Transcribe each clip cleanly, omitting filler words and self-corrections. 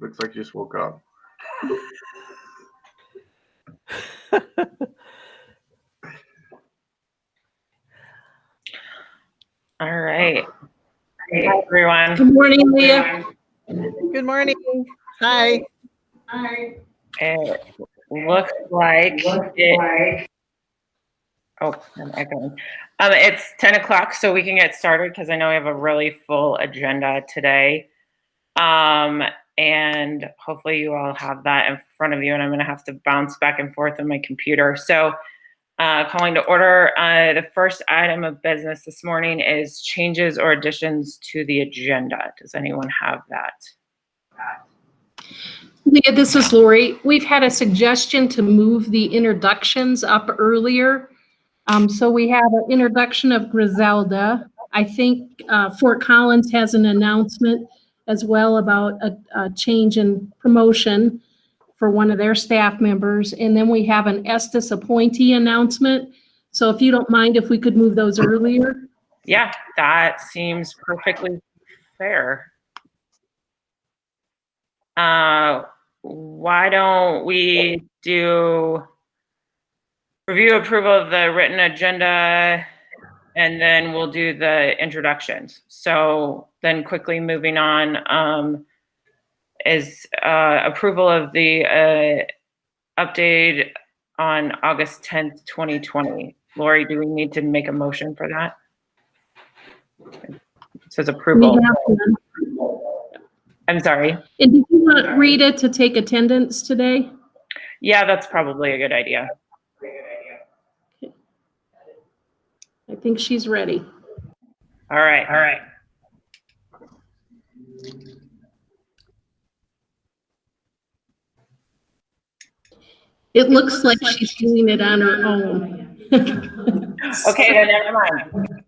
Looks like you just woke up. All right. Hi, everyone. Good morning, Leah. Good morning. Hi. It looks like it. Oh, I'm echoing. It's 10 o'clock, so we can get started because I know we have a really full agenda today. And hopefully you all have that in front of you, and I'm going to have to bounce back and forth on my computer. So calling to order, the first item of business this morning is changes or additions to the agenda. Does anyone have that? Leah, this is Lori. We've had a suggestion to move the introductions up earlier. So we have an introduction of Griselda. I think Fort Collins has an announcement as well about a change in promotion for one of their staff members. And then we have an Estes appointee announcement. So if you don't mind, if we could move those earlier. Yeah, that seems perfectly fair. Why don't we do review approval of the written agenda, and then we'll do the introductions. So then quickly moving on, is approval of the update on August 10th, 2020. Lori, do we need to make a motion for that? It says approval. I'm sorry. And did you want Rita to take attendance today? Yeah, that's probably a good idea. I think she's ready. All right. It looks like she's doing it on her own. Okay, then never mind.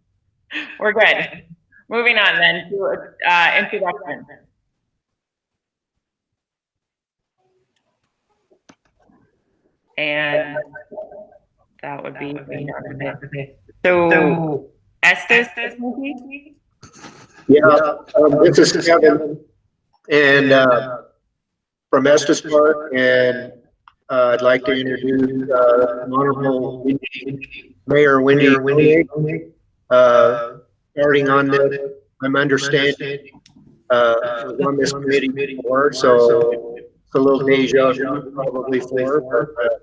We're good. Moving on then to introduction. And that would be so Estes. Yeah, this is Kevin, and from Estes Park, and I'd like to introduce Honorable Mayor Wendy. Starting on this, I'm understanding was on this committee before, so it's a little deja vu probably for her, but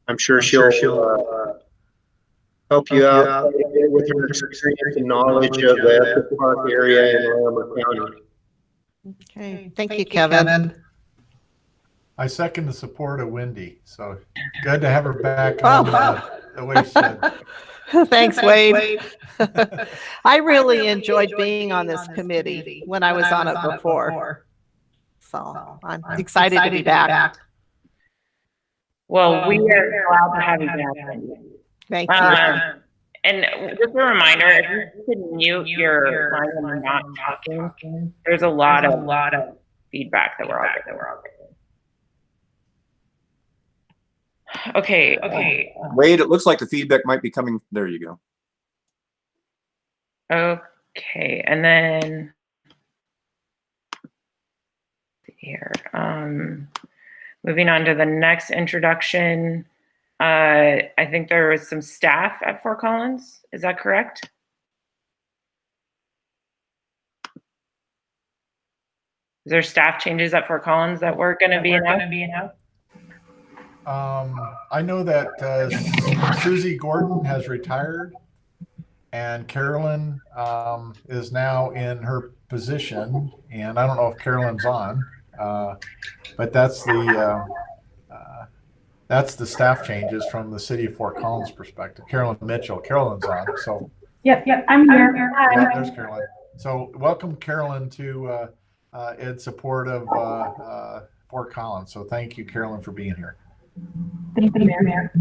I'm sure she'll help you out with her experience and knowledge of the Estes Park area in Larimer County. Okay. Thank you, Kevin. I second the support of Wendy. So good to have her back on the way she said. Thanks, Wade. I really enjoyed being on this committee when I was on it before. So I'm excited to be back. Well, we are glad to have you back. Thank you. And just a reminder, if you could mute your line when you're not talking, there's a lot of feedback that we're all getting. Okay. Wade, it looks like the feedback might be coming. There you go. Okay, and then here, moving on to the next introduction. I think there was some staff at Fort Collins. Is that correct? Is there staff changes at Fort Collins that we're going to be announced? I know that Susie Gordon has retired, and Carolyn is now in her position, and I don't know if Carolyn's on, but that's the staff changes from the city of Fort Collins perspective. Carolyn Mitchell, Carolyn's on, so. Yep, I'm here. Hi. Yeah, there's Carolyn. So welcome, Carolyn, to in support of Fort Collins. So thank you, Carolyn, for being here. Thank you, Mayor.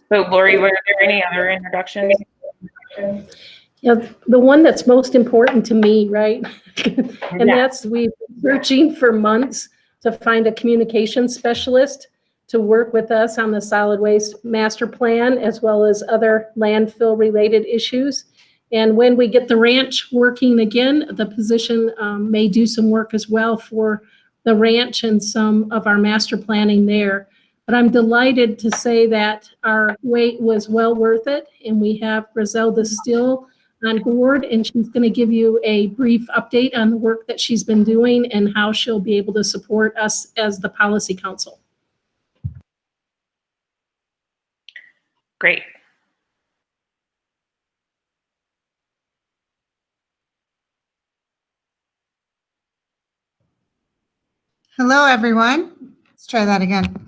So, Lori, were there any other introductions? Yeah, the one that's most important to me, right? And that's we've been searching for months. to find a communication specialist to work with us on the solid waste master plan, as well as other landfill related issues. And when we get the ranch working again, the position may do some work as well for the ranch and some of our master planning there. But I'm delighted to say that our wait was well worth it, and we have Griselda still on board, and she's going to give you a brief update on the work that she's been doing and how she'll be able to support us as the policy council. Great. Hello, everyone. Let's try that again.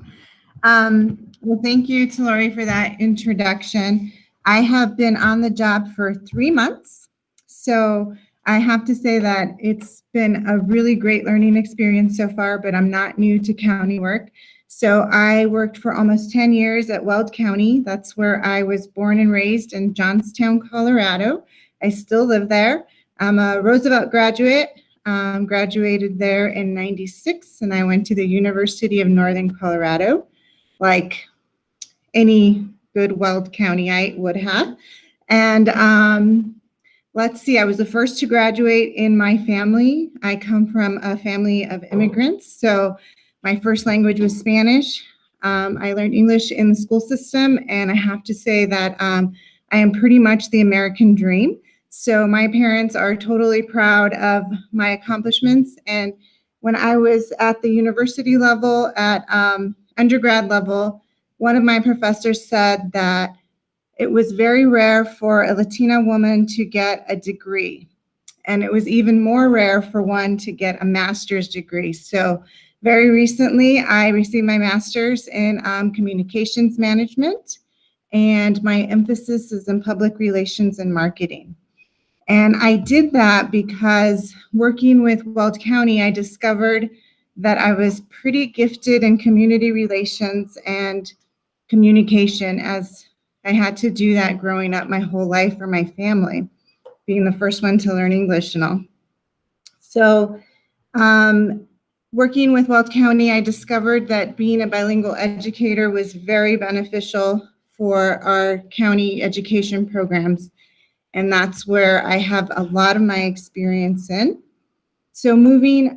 Well, thank you to Lori for that introduction. I have been on the job for 3 months, so I have to say that it's been a really great learning experience so far, but I'm not new to county work. So I worked for almost 10 years at Weld County. That's where I was born and raised, in Johnstown, Colorado. I still live there. I'm a Roosevelt graduate. Graduated there in '96, and I went to the University of Northern Colorado, like any good Weld Countyite would have. And let's see, I was the first to graduate in my family. I come from a family of immigrants, so my first language was Spanish. I learned English in the school system, and I have to say that I am pretty much the American dream. So my parents are totally proud of my accomplishments. And when I was at the university level, at undergrad level, one of my professors said that it was very rare for a Latina woman to get a degree. And it was even more rare for one to get a master's degree. So very recently, I received my master's in communications management, and my emphasis is in public relations and marketing. And I did that because working with Weld County, I discovered that I was pretty gifted in community relations and communication, as I had to do that growing up my whole life for my family, being the first one to learn English and all. So working with Weld County, I discovered that being a bilingual educator was very beneficial for our county education programs. And that's where I have a lot of my experience in. So moving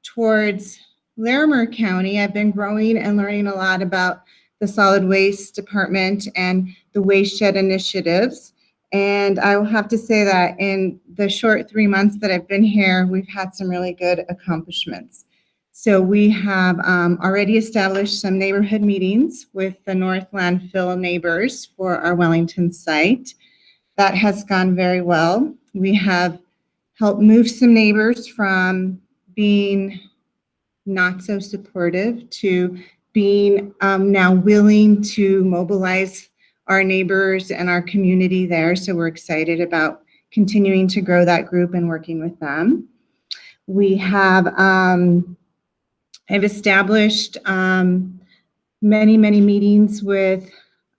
towards Larimer County, I've been growing and learning a lot about the solid waste department and the waste shed initiatives. And I will have to say that in the short 3 months that I've been here, we've had some really good accomplishments. So we have already established some neighborhood meetings with the North Landfill neighbors for our Wellington site. That has gone very well. We have helped move some neighbors from being not so supportive to being now willing to mobilize our neighbors and our community there. So we're excited about continuing to grow that group and working with them. We have I've established many meetings with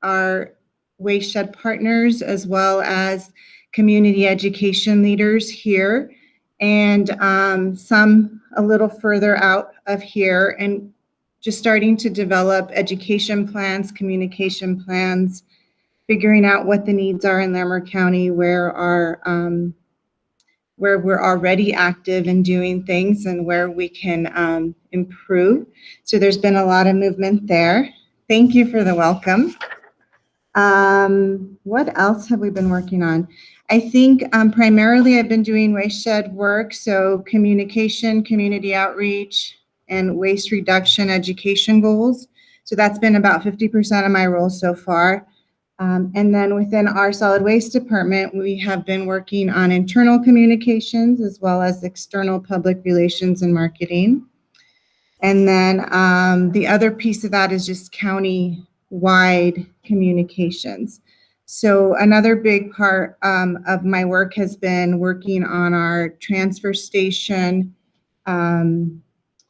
our waste shed partners, as well as community education leaders here, and some a little further out of here, and just starting to develop education plans, communication plans, figuring out what the needs are in Larimer County, where we're already active in doing things and where we can improve. So there's been a lot of movement there. Thank you for the welcome. What else have we been working on? I think primarily I've been doing waste shed work, so communication, community outreach, and waste reduction education goals. So that's been about 50% of my role so far. And then within our solid waste department, we have been working on internal communications as well as external public relations and marketing. And then the other piece of that is just county-wide communications. So another big part of my work has been working on our transfer station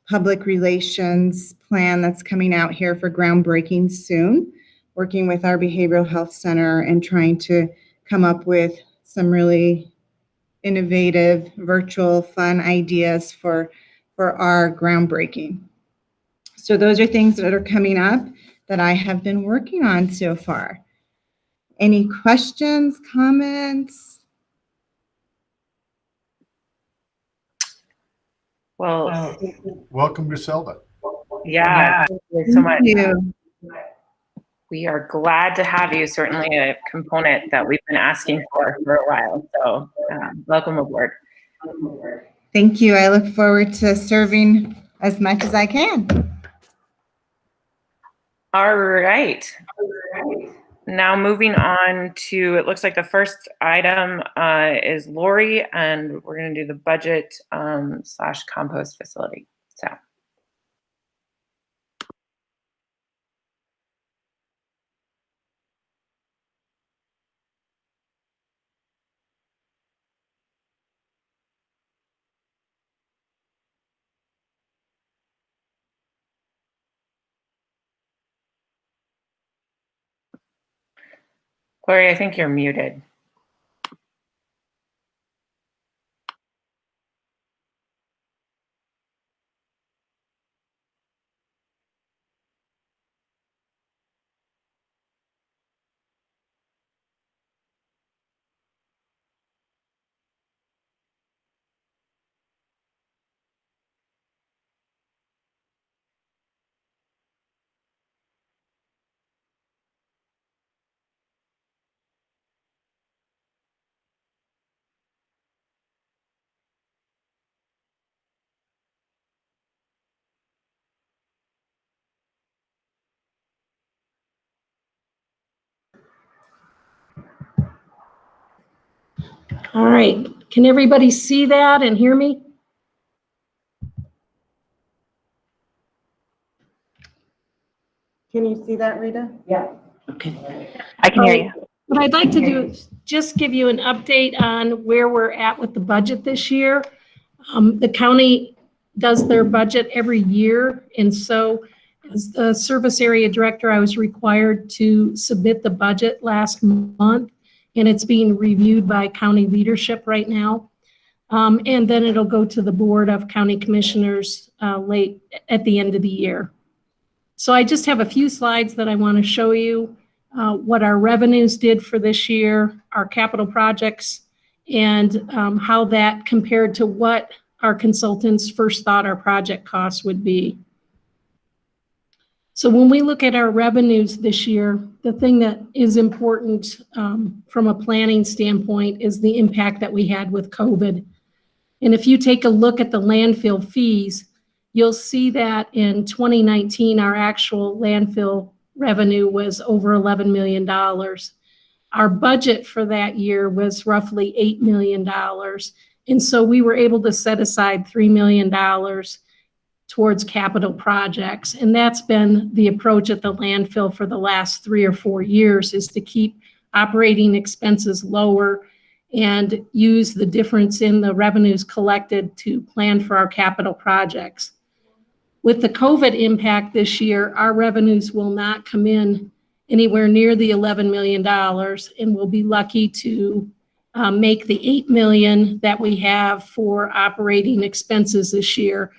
public relations plan that's coming out here for groundbreaking soon, working with our behavioral health center and trying to come up with some really innovative, virtual, fun ideas for for our groundbreaking. So those are things that are coming up that I have been working on so far. Any questions, comments? Well, Welcome, Griselda. yeah, thank you so much. Thank you. We are glad to have you. Certainly a component that we've been asking for a while. So welcome aboard. Thank you. I look forward to serving as much as I can. All right. Now moving on to, it looks like the first item is Lori, and we're going to do the budget / compost facility. So. Lori, I think you're muted. All right, can everybody see that and hear me? Can you see that, Rita? Yeah. Okay. I can hear you. What I'd like to do is just give you an update on where we're at with the budget this year. The county does their budget every year, and so as the service area director, I was required to submit the budget last month, and it's being reviewed by county leadership right now. And then it'll go to the Board of County Commissioners late at the end of the year. So I just have a few slides that I want to show you what our revenues did for this year, our capital projects, and how that compared to what our consultants first thought our project costs would be. So when we look at our revenues this year, the thing that is important from a planning standpoint is the impact that we had with COVID. And if you take a look at the landfill fees, you'll see that in 2019, our actual landfill revenue was over $11 million. Our budget for that year was roughly $8 million. And so we were able to set aside $3 million towards capital projects. And that's been the approach at the landfill for the last 3 or 4 years, is to keep operating expenses lower and use the difference in the revenues collected to plan for our capital projects. With the COVID impact this year, our revenues will not come in anywhere near the $11 million, and we'll be lucky to make the $8 million that we have for operating expenses this year.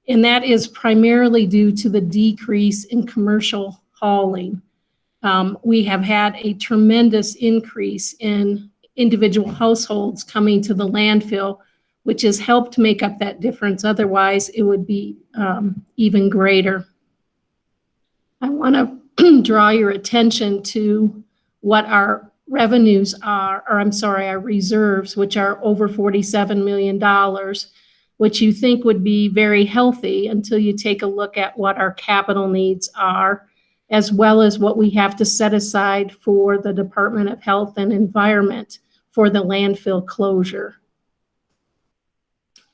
And that is primarily due to the decrease in commercial hauling. We have had a tremendous increase in individual households coming to the landfill, which has helped make up that difference. Otherwise, it would be even greater. I want to draw your attention to what our revenues are, or I'm sorry, our reserves, which are over $47 million, which you think would be very healthy until you take a look at what our capital needs are, as well as what we have to set aside for the Department of Health and Environment for the landfill closure.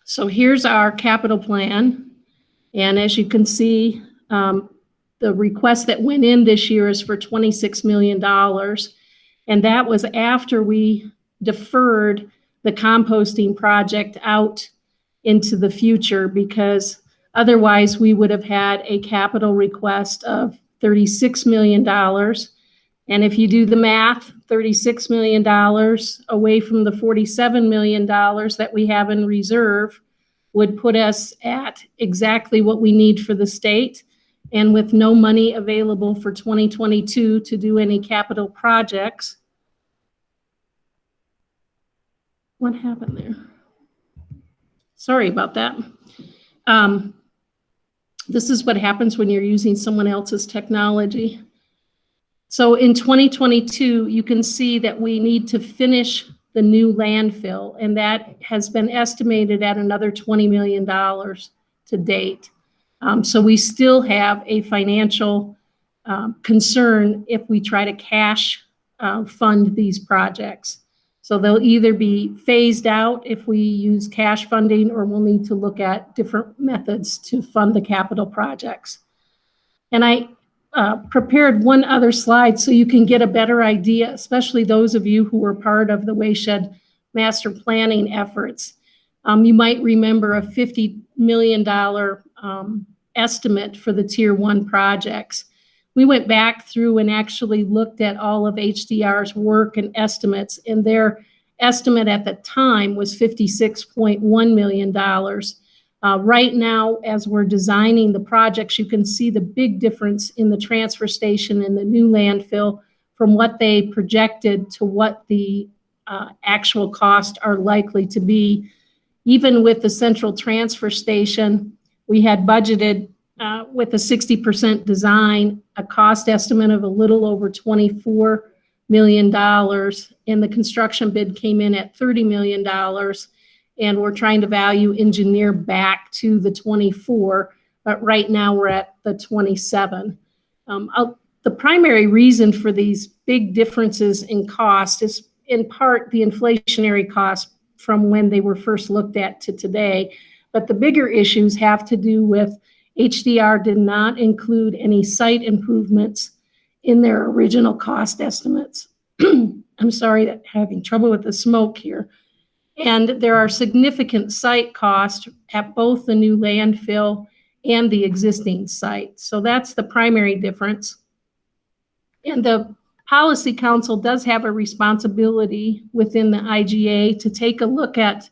So here's our capital plan. And as you can see, the request that went in this year is for $26 million. And that was after we deferred the composting project out into the future, because otherwise we would have had a capital request of $36 million. And if you do the math, $36 million away from the $47 million that we have in reserve would put us at exactly what we need for the state. And with no money available for 2022 to do any capital projects. What happened there? Sorry about that. This is what happens when you're using someone else's technology. So in 2022, you can see that we need to finish the new landfill, and that has been estimated at another $20 million to date. So we still have a financial concern if we try to cash fund these projects. So they'll either be phased out if we use cash funding, or we'll need to look at different methods to fund the capital projects. And I prepared one other slide so you can get a better idea, especially those of you who were part of the Wayshed master planning efforts. You might remember a $50 million estimate for the Tier 1 projects. We went back through and actually looked at all of HDR's work and estimates, and their estimate at the time was $56.1 million. Right now, as we're designing the projects, you can see the big difference in the transfer station and the new landfill from what they projected to what the actual costs are likely to be. Even with the central transfer station, we had budgeted with a 60% design, a cost estimate of a little over $24 million, and the construction bid came in at $30 million, and we're trying to value engineer back to the 24, but right now we're at the 27. The primary reason for these big differences in cost is in part the inflationary cost from when they were first looked at to today, but the bigger issues have to do with HDR did not include any site improvements in their original cost estimates. I'm sorry that having trouble with the smoke here. And there are significant site costs at both the new landfill and the existing site. So that's the primary difference. And the Policy Council does have a responsibility within the IGA to take a look at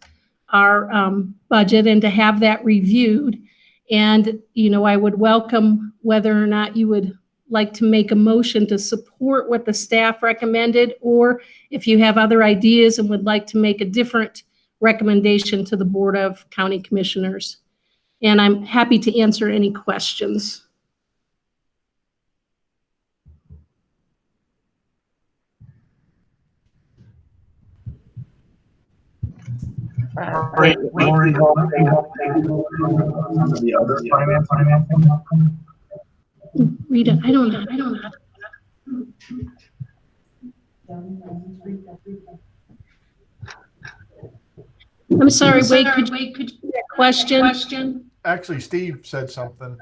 our budget and to have that reviewed. And, you know, I would welcome whether or not you would like to make a motion to support what the staff recommended, or if you have other ideas and would like to make a different recommendation to the Board of County Commissioners. And I'm happy to answer any questions. Rita, I don't know. I'm sorry, Wade, could you repeat that question? Actually, Steve said something.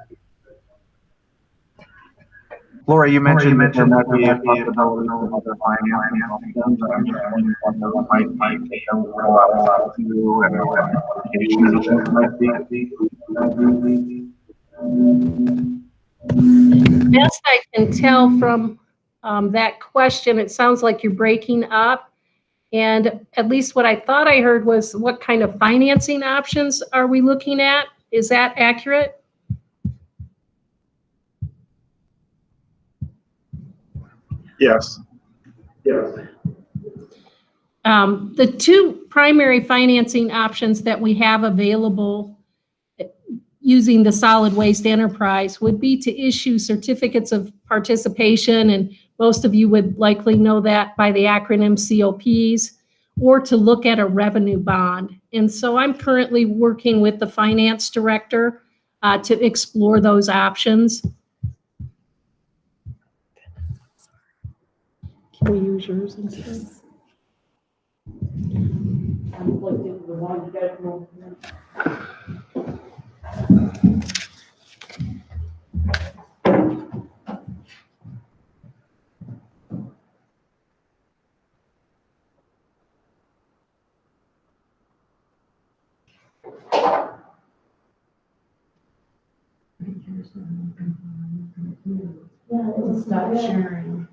Lori, you mentioned that there might be a possibility of other financing options. I'm just wondering what might take a while to do and what applications might be. Best I can tell from that question, it sounds like you're breaking up. And at least what I thought I heard was, what kind of financing options are we looking at? Is that accurate? Yes. The two primary financing options that we have available using the solid waste enterprise would be to issue certificates of participation, and most of you would likely know that by the acronym COPs, or to look at a revenue bond. And so I'm currently working with the finance director to explore those options. Can we use yours instead? Yeah, it'll stop sharing.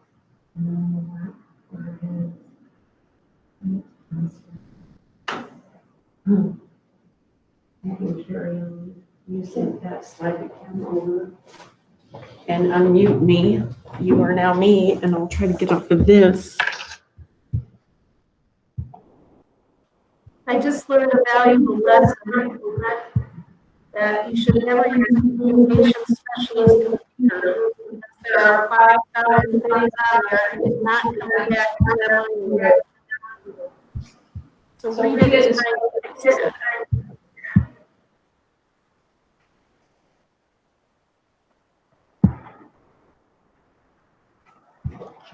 that slide the camera over and unmute me. You are now me, and I'll try to get off of this. I just learned a valuable lesson that you should never use a communication specialist computer. There are 5,000 things out there and it's not coming back to that line. So read it as I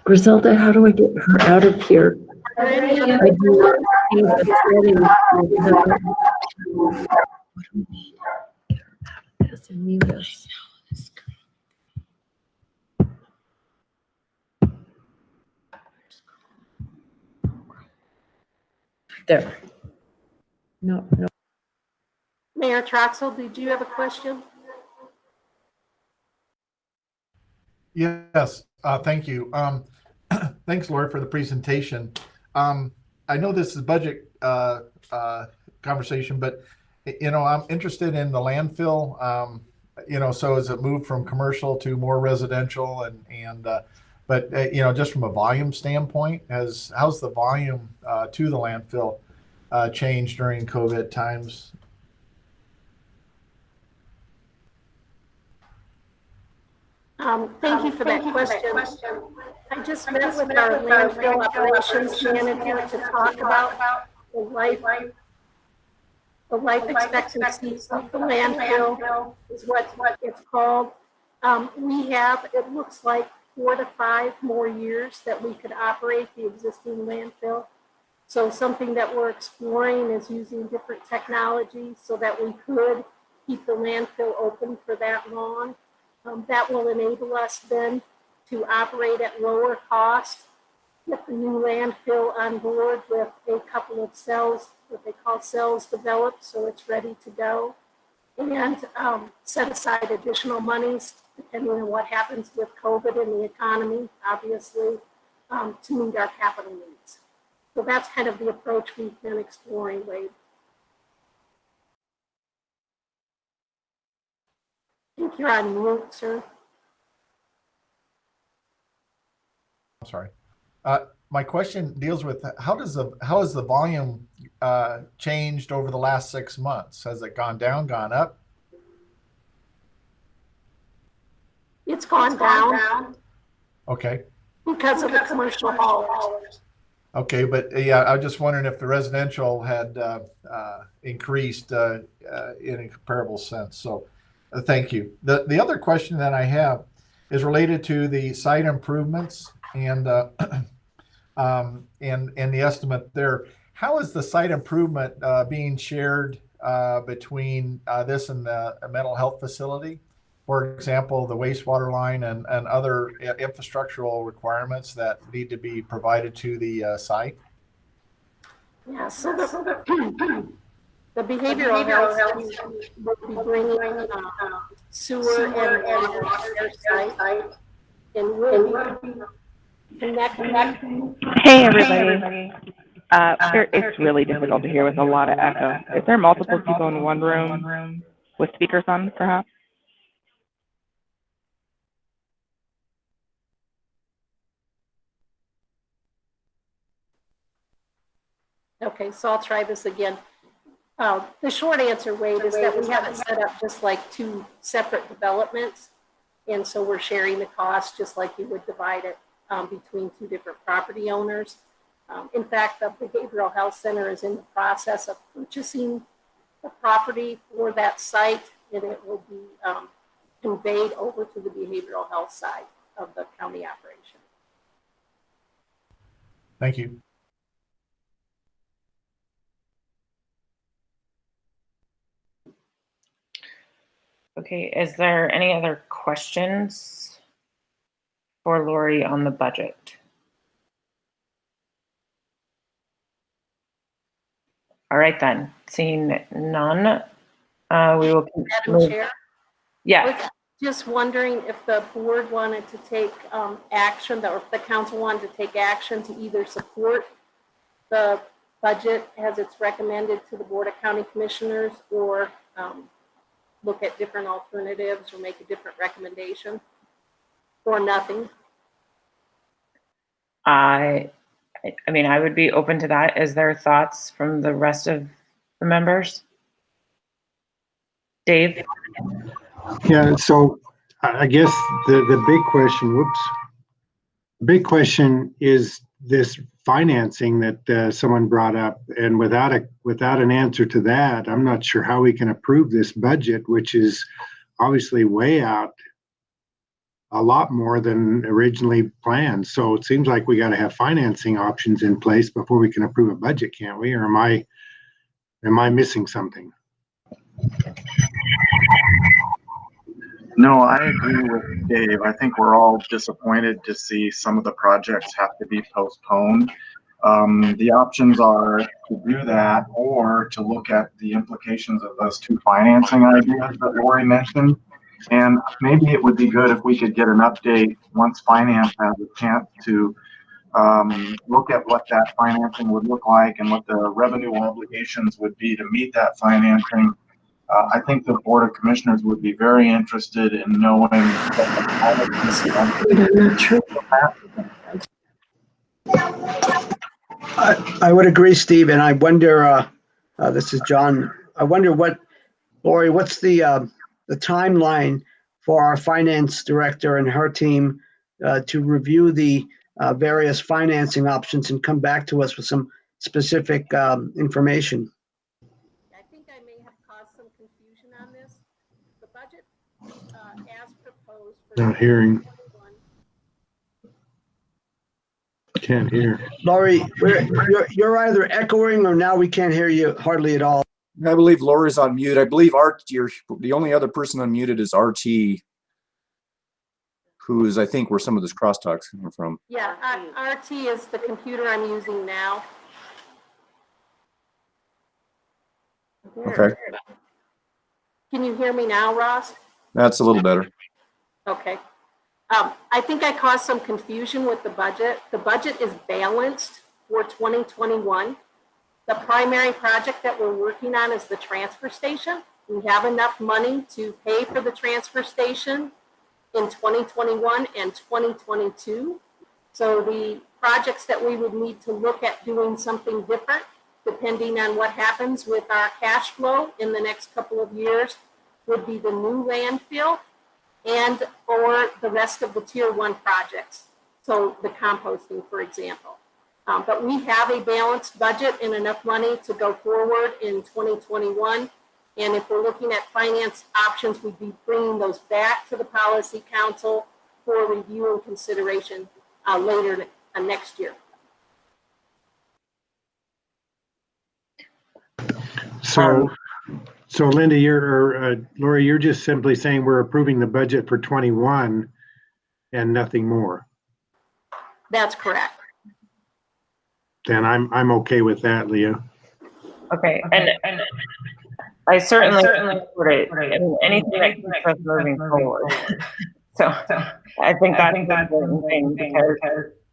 Griselda, how do I get her out of here? I do not see the settings. Yes, and mute us. There. No. Mayor Troxel, did you have a question? Yes, thank you. Thanks, Lori, for the presentation. I know this is budget conversation, but I'm interested in the landfill. So as it moved from commercial to more residential, but just from a volume standpoint, how's the volume to the landfill changed during COVID times? Thank you for that question. I just met with our landfill operations manager to talk about the life expectancy of the landfill is what it's called. We have, it looks like 4 to 5 more years that we could operate the existing landfill. So something that we're exploring is using different technologies so that we could keep the landfill open for that long. That will enable us then to operate at lower cost, get the new landfill on board with a couple of cells, what they call cells developed, so it's ready to go, and set aside additional monies, depending on what happens with COVID and the economy, obviously, to meet our capital needs. So that's kind of the approach we've been exploring, Wade. I think you're on mute, sir. I'm sorry. My question deals with how has the volume changed over the last 6 months? Has it gone down, gone up? It's gone down. Okay. Because of the commercial haulers. Okay, but yeah, I was just wondering if the residential had increased in a comparable sense. So thank you. The other question that I have is related to the site improvements and the estimate there. How is the site improvement being shared between this and the mental health facility? For example, the wastewater line and other infrastructural requirements that need to be provided to the site? Yeah, so the behavioral health will be bringing sewer and water to their site, and we'll be connecting. Hey, everybody. It's really difficult to hear with a lot of echo. Is there multiple people in one room with speakers on, perhaps? Okay, so I'll try this again. The short answer, Wade, is that we have it set up just like 2 separate developments. And so we're sharing the cost just like you would divide it between 2 different property owners. In fact, the Behavioral Health Center is in the process of purchasing the property for that site, and it will be conveyed over to the behavioral health side of the county operation. Thank you. Okay, is there any other questions for Lori on the budget? All right then, seeing none, we will. Madam Chair? Yeah. Just wondering if the board wanted to take action, or if the council wanted to take action to either support the budget as it's recommended to the Board of County Commissioners, or look at different alternatives or make a different recommendation, or nothing. I mean, I would be open to that. Is there thoughts from the rest of the members? Dave? Yeah, so I guess the big question, big question is this financing that someone brought up, and without an answer to that, I'm not sure how we can approve this budget, which is obviously way out a lot more than originally planned. So it seems like we got to have financing options in place before we can approve a budget, can't we? Or am I missing something? No, I agree with Dave. I think we're all disappointed to see some of the projects have to be postponed. The options are to do that or to look at the implications of those two financing ideas that Lori mentioned. And maybe it would be good if we could get an update once finance has a chance to look at what that financing would look like and what the revenue obligations would be to meet that financing. I think the Board of Commissioners would be very interested in knowing I would agree, Steve, and I wonder, this is John, I wonder Lori, what's the timeline for our finance director and her team to review the various financing options and come back to us with some specific information? I think I may have caused some confusion on this. The budget as proposed for Not hearing. Can't hear. Lori, you're either echoing or now we can't hear you hardly at all. I believe Laura's on mute. I believe the only other person unmuted is RT, who is, I think, where some of this crosstalk's coming from. Yeah, RT is the computer I'm using now. Okay. Can you hear me now, Ross? That's a little better. Okay. I think I caused some confusion with the budget. The budget is balanced for 2021. The primary project that we're working on is the transfer station. We have enough money to pay for the transfer station in 2021 and 2022. So the projects that we would need to look at doing something different, depending on what happens with our cash flow in the next couple of years, would be the new landfill and or the rest of the tier 1 projects. So the composting, for example. But we have a balanced budget and enough money to go forward in 2021. And if we're looking at finance options, we'd be bringing those back to the Policy Council for review and consideration later next year. So Linda, Lori, you're just simply saying we're approving the budget for 21 and nothing more. That's correct. Then I'm okay with that, Leah. Okay, and I certainly support it. I mean, anything that keeps us moving forward. So I think that's an important thing because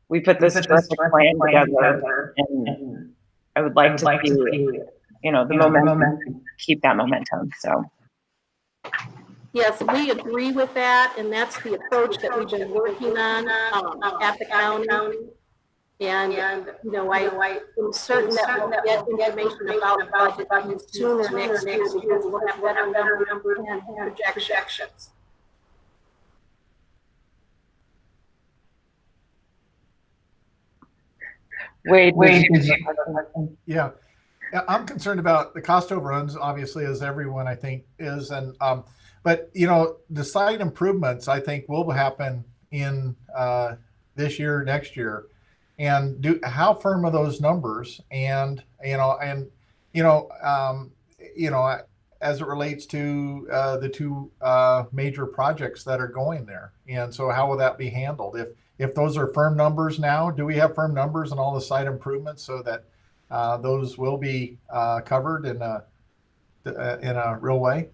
we put this terrific plan together, and I would like to see, the momentum, keep that momentum. So. Yes, we agree with that, and that's the approach that we've been working on at the county. And I'm certain that we'll get information about the budget sooner next year because we'll have better numbers and projections. Wade, Yeah, I'm concerned about the cost overruns, obviously, as everyone I think is, and but the site improvements I think will happen in this year, next year, and how firm are those numbers, and as it relates to the two major projects that are going there, and so how will that be handled if those are firm numbers now? Do we have firm numbers on all the site improvements so that those will be covered in a real way?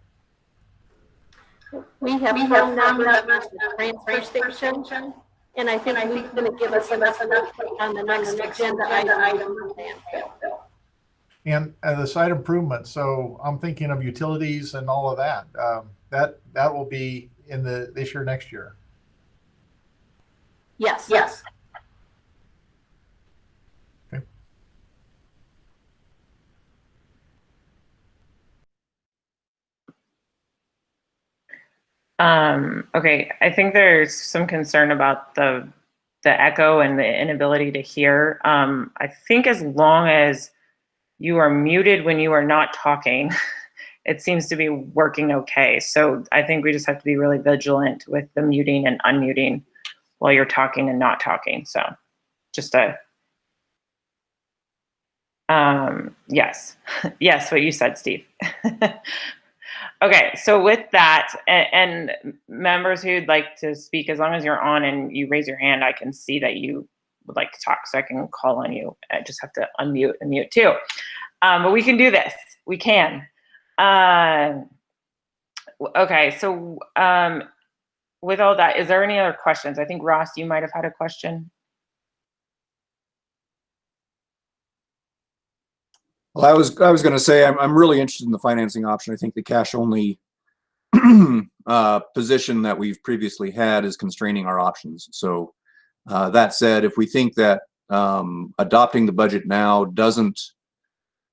We have firm numbers at the transfer station, and I think he's going to give us enough on the next agenda item. And the site improvements. So I'm thinking of utilities and all of that. That will be in this year, next year. Yes. Okay. Okay, I think there's some concern about the echo and the inability to hear. I think as long as you are muted when you are not talking, it seems to be working okay. So I think we just have to be really vigilant with the muting and unmuting while you're talking and not talking. So just yes, yes, what you said, Steve. Okay, so with that, and members who'd like to speak, as long as you're on and you raise your hand, I can see that you would like to talk, so I can call on you. I just have to unmute and mute too. But we can do this. We can. Okay, so with all that, is there any other questions? I think Ross, you might have had a question. Well, I was going to say I'm really interested in the financing option. I think the cash only position that we've previously had is constraining our options. So that said, if we think that adopting the budget now doesn't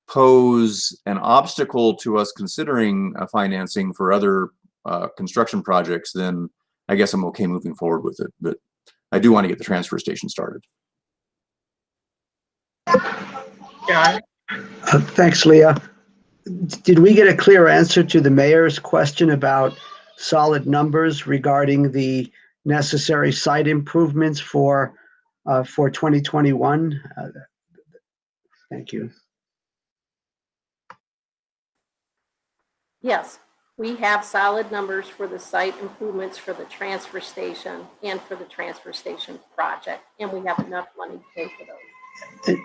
pose an obstacle to us considering financing for other construction projects, then I guess I'm okay moving forward with it. But I do want to get the transfer station started. John? Thanks, Leah. Did we get a clear answer to the mayor's question about solid numbers regarding the necessary site improvements for 2021? Thank you. Yes, we have solid numbers for the site improvements for the transfer station and for the transfer station project, and we have enough money to pay for those.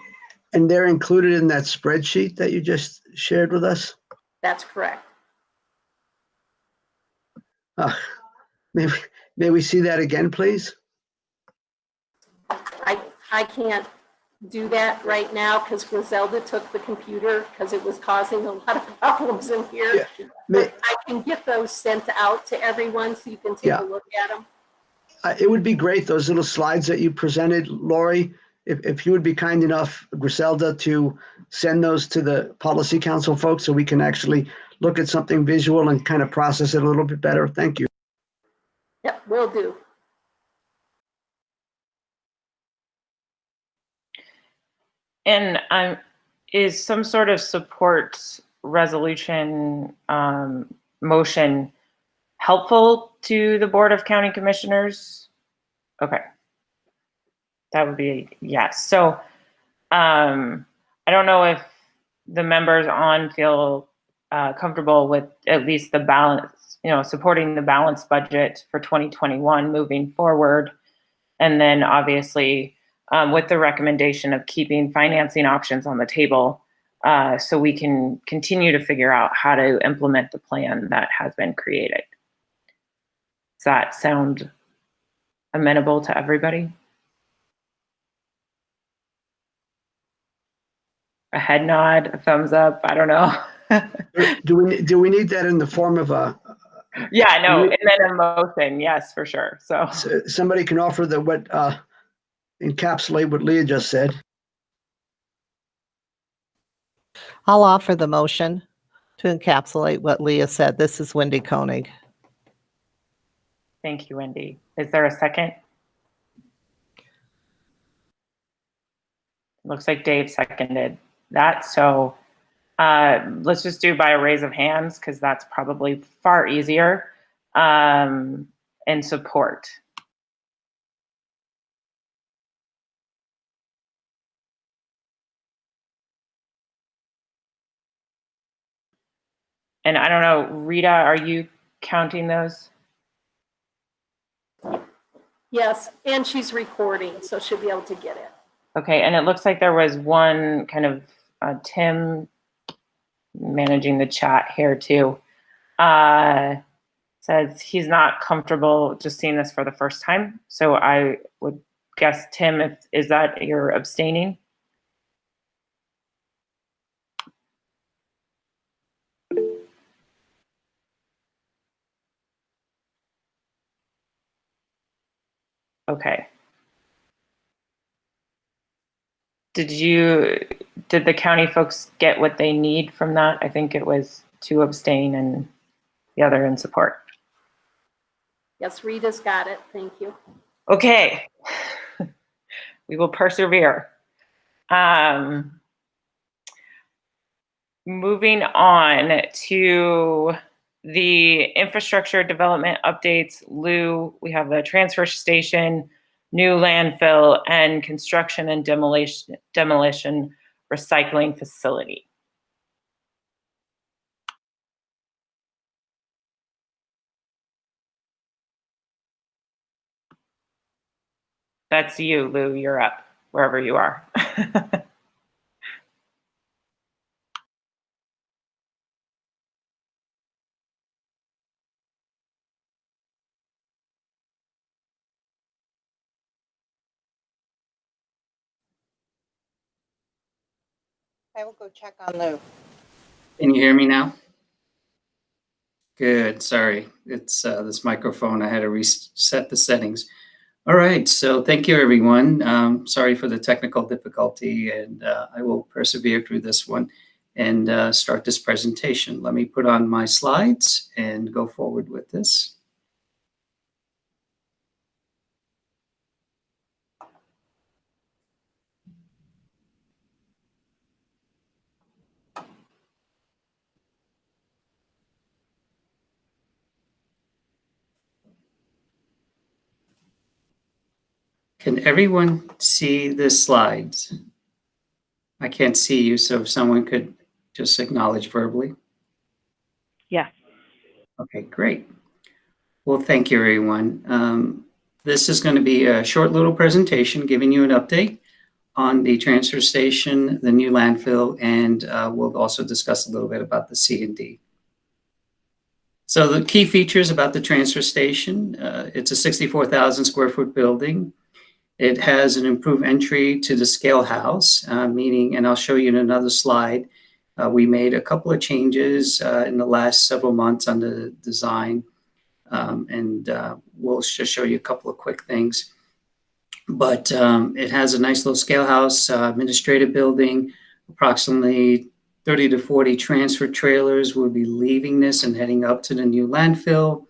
And they're included in that spreadsheet that you just shared with us? That's correct. May we see that again, please? I can't do that right now because Griselda took the computer because it was causing a lot of problems in here. Yeah. But I can get those sent out to everyone so you can take a look at them. It would be great, those little slides that you presented, Lori, if you would be kind enough, Griselda, to send those to the Policy Council folks so we can actually look at something visual and kind of process it a little bit better. Thank you. Yep, will do. And is some sort of support resolution motion helpful to the Board of County Commissioners? Okay. That would be yes. So I don't know if the members on feel comfortable with at least the balance, supporting the balanced budget for 2021 moving forward. And then obviously with the recommendation of keeping financing options on the table so we can continue to figure out how to implement the plan that has been created. Does that sound amenable to everybody? A head nod, a thumbs up, I don't know. Do we need that in the form of a? Yeah, no, and then a motion, yes, for sure. So somebody can offer encapsulate what Leah just said. I'll offer the motion to encapsulate what Leah said. This is Wendy Koenig. Thank you, Wendy. Is there a second? Looks like Dave seconded that. So let's just do by a raise of hands because that's probably far easier. And support. And I don't know, Rita, are you counting those? Yes, and she's recording, so she'll be able to get it. Okay, and it looks like there was one kind of Tim managing the chat here too. Says he's not comfortable just seeing this for the first time. So I would guess, Tim, is that you're abstaining? Okay. Did the county folks get what they need from that? I think it was 2 abstain and the other in support. Yes, Rita's got it. Thank you. Okay. We will persevere. Moving on to the infrastructure development updates. Lou, we have the transfer station, new landfill, and construction and demolition recycling facility. That's you, Lou. You're up, wherever you are. I will go check on Lou. Can you hear me now? Good, sorry. It's this microphone. I had to reset the settings. All right, so thank you, everyone. Sorry for the technical difficulty, and I will persevere through this one and start this presentation. Let me put on my slides and go forward with this. Can everyone see the slides? I can't see you, so if someone could just acknowledge verbally. Yeah. Okay, great. Well, thank you, everyone. This is going to be a short little presentation giving you an update on the transfer station, the new landfill, and we'll also discuss a little bit about the C&D. So the key features about the transfer station, it's a 64,000 square foot building. It has an improved entry to the scale house, meaning, and I'll show you in another slide, we made a couple of changes in the last several months on the design, and we'll just show you a couple of quick things. But it has a nice little scale house, administrative building, approximately 30 to 40 transfer trailers will be leaving this and heading up to the new landfill.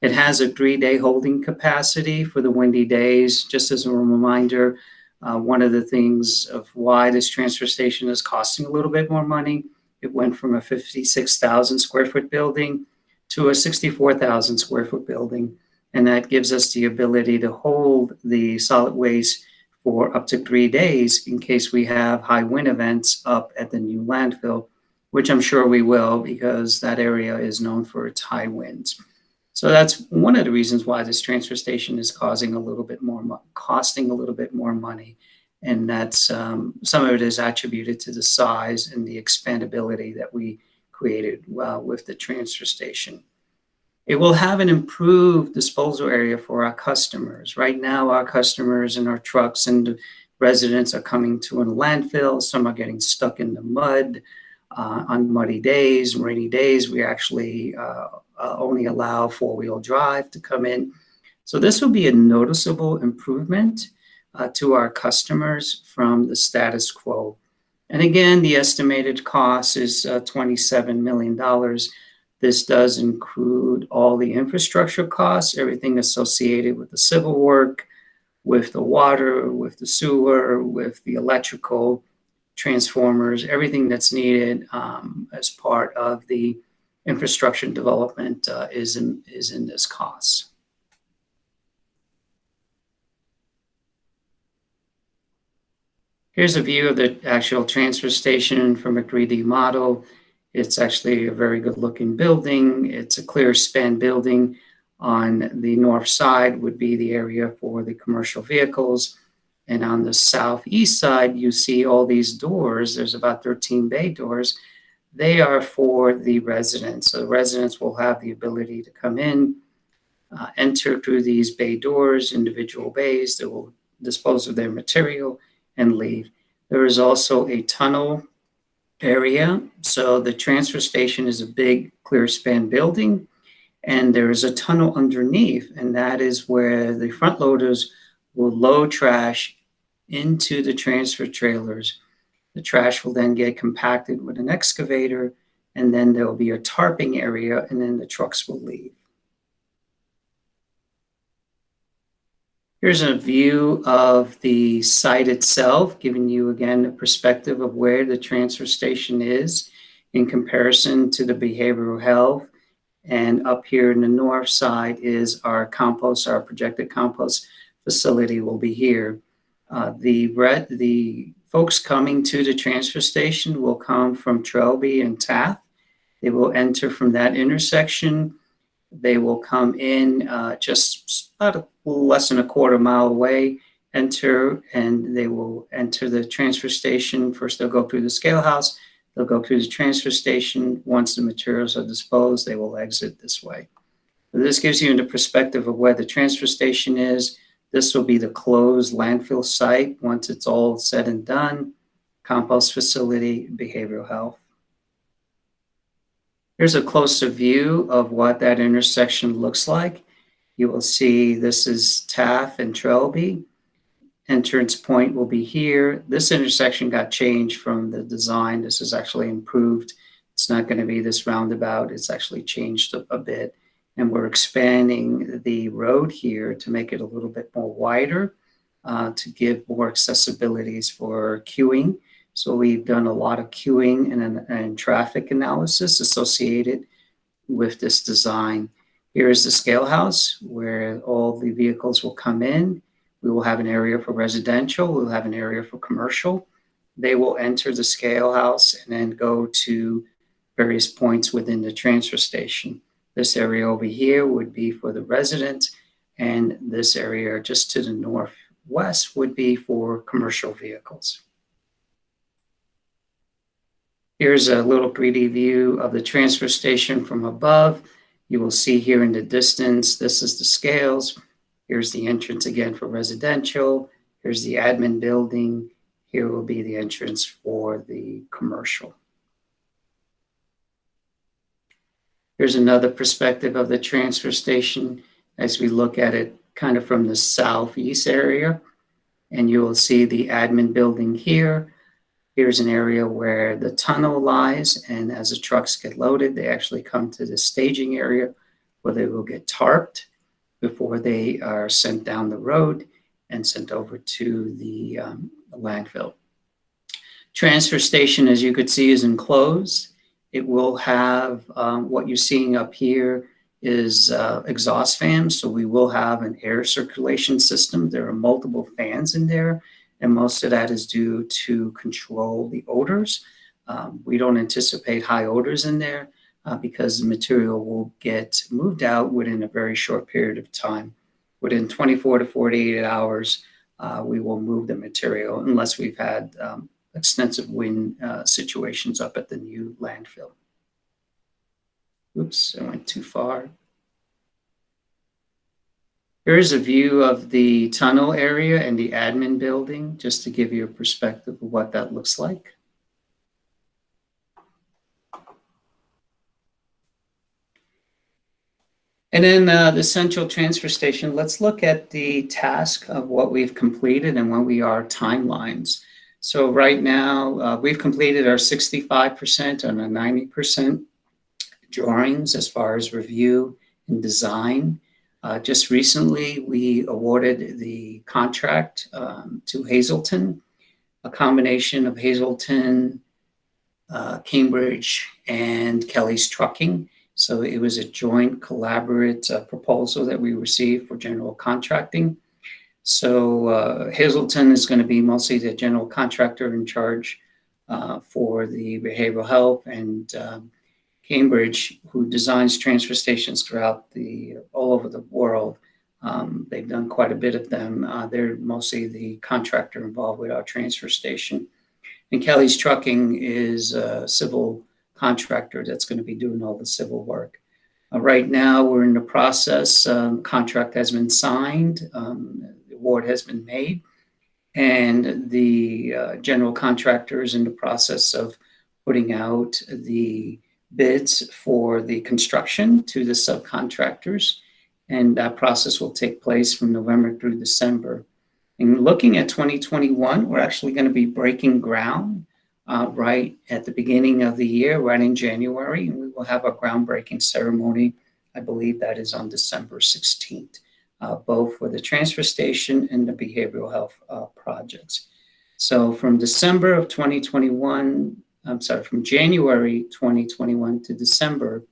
It has a 3-day holding capacity for the windy days. Just as a reminder, one of the things of why this transfer station is costing a little bit more money, it went from a 56,000 square foot building to a 64,000 square foot building. And that gives us the ability to hold the solid waste for up to 3 days in case we have high wind events up at the new landfill, which I'm sure we will because that area is known for its high winds. So that's one of the reasons why this transfer station is costing a little bit more money. And that's some of it is attributed to the size and the expandability that we created with the transfer station. It will have an improved disposal area for our customers. Right now, our customers and our trucks and residents are coming to a landfill. Some are getting stuck in the mud on muddy days, rainy days. We actually only allow 4-wheel drive to come in. So this will be a noticeable improvement to our customers from the status quo. And again, the estimated cost is $27 million. This does include all the infrastructure costs, everything associated with the civil work, with the water, with the sewer, with the electrical, transformers, everything that's needed as part of the infrastructure development is in this cost. Here's a view of the actual transfer station from a 3D model. It's actually a very good looking building. It's a clear span building. On the north side would be the area for the commercial vehicles. And on the southeast side, you see all these doors. There's about 13 bay doors. They are for the residents. So the residents will have the ability to come in, enter through these bay doors, individual bays. They will dispose of their material and leave. There is also a tunnel area. So the transfer station is a big clear span building, and there is a tunnel underneath, and that is where the front loaders will load trash into the transfer trailers. The trash will then get compacted with an excavator, and then there will be a tarping area, and then the trucks will leave. Here's a view of the site itself, giving you again a perspective of where the transfer station is in comparison to the behavioral health. And up here in the north side is our compost, our projected compost facility will be here. The folks coming to the transfer station will come from Trelby and Taft. They will enter from that intersection. They will come in just about less than a quarter mile away, enter, and they will enter the transfer station. First, they'll go through the scale house. They'll go through the transfer station. Once the materials are disposed, they will exit this way. This gives you the perspective of where the transfer station is. This will be the closed landfill site once it's all said and done. Compost facility, behavioral health. Here's a closer view of what that intersection looks like. You will see this is Taft and Trelby. Entrance point will be here. This intersection got changed from the design. This is actually improved. It's not going to be this roundabout. It's actually changed a bit. And we're expanding the road here to make it a little bit more wider to give more accessibilities for queuing. So we've done a lot of queuing and traffic analysis associated with this design. Here is the scale house where all the vehicles will come in. We will have an area for residential. We'll have an area for commercial. They will enter the scale house and then go to various points within the transfer station. This area over here would be for the residents, and this area just to the northwest would be for commercial vehicles. Here's a little 3D view of the transfer station from above. You will see here in the distance, this is the scales. Here's the entrance again for residential. Here's the admin building. Here will be the entrance for the commercial. Here's another perspective of the transfer station as we look at it kind of from the southeast area. And you will see the admin building here. Here's an area where the tunnel lies, and as the trucks get loaded, they actually come to the staging area where they will get tarped before they are sent down the road and sent over to the landfill. Transfer station, as you could see, is enclosed. It will have what you're seeing up here is exhaust fans, so we will have an air circulation system. There are multiple fans in there, and most of that is due to control the odors. We don't anticipate high odors in there because the material will get moved out within a very short period of time. Within 24 to 48 hours, we will move the material unless we've had extensive wind situations up at the new landfill. Oops, I went too far. Here is a view of the tunnel area and the admin building, just to give you a perspective of what that looks like. And then the central transfer station, let's look at the task of what we've completed and what we are timelines. So right now, we've completed our 65% and our 90% drawings as far as review and design. Just recently, we awarded the contract to Hazelton, a combination of Hazelton, Cambridge, and Kelly's Trucking. So it was a joint collaborative proposal that we received for general contracting. So Hazelton is going to be mostly the general contractor in charge for the behavioral health, and Cambridge, who designs transfer stations throughout all over the world. They've done quite a bit of them. They're mostly the contractor involved with our transfer station. And Kelly's Trucking is a civil contractor that's going to be doing all the civil work. Right now, we're in the process. Contract has been signed. The award has been made. And the general contractor is in the process of putting out the bids for the construction to the subcontractors. And that process will take place from November through December. And looking at 2021, we're actually going to be breaking ground right at the beginning of the year, right in January, and we will have a groundbreaking ceremony. I believe that is on December 16th, both for the transfer station and the behavioral health projects. So from December of 2021, from January 2021 to December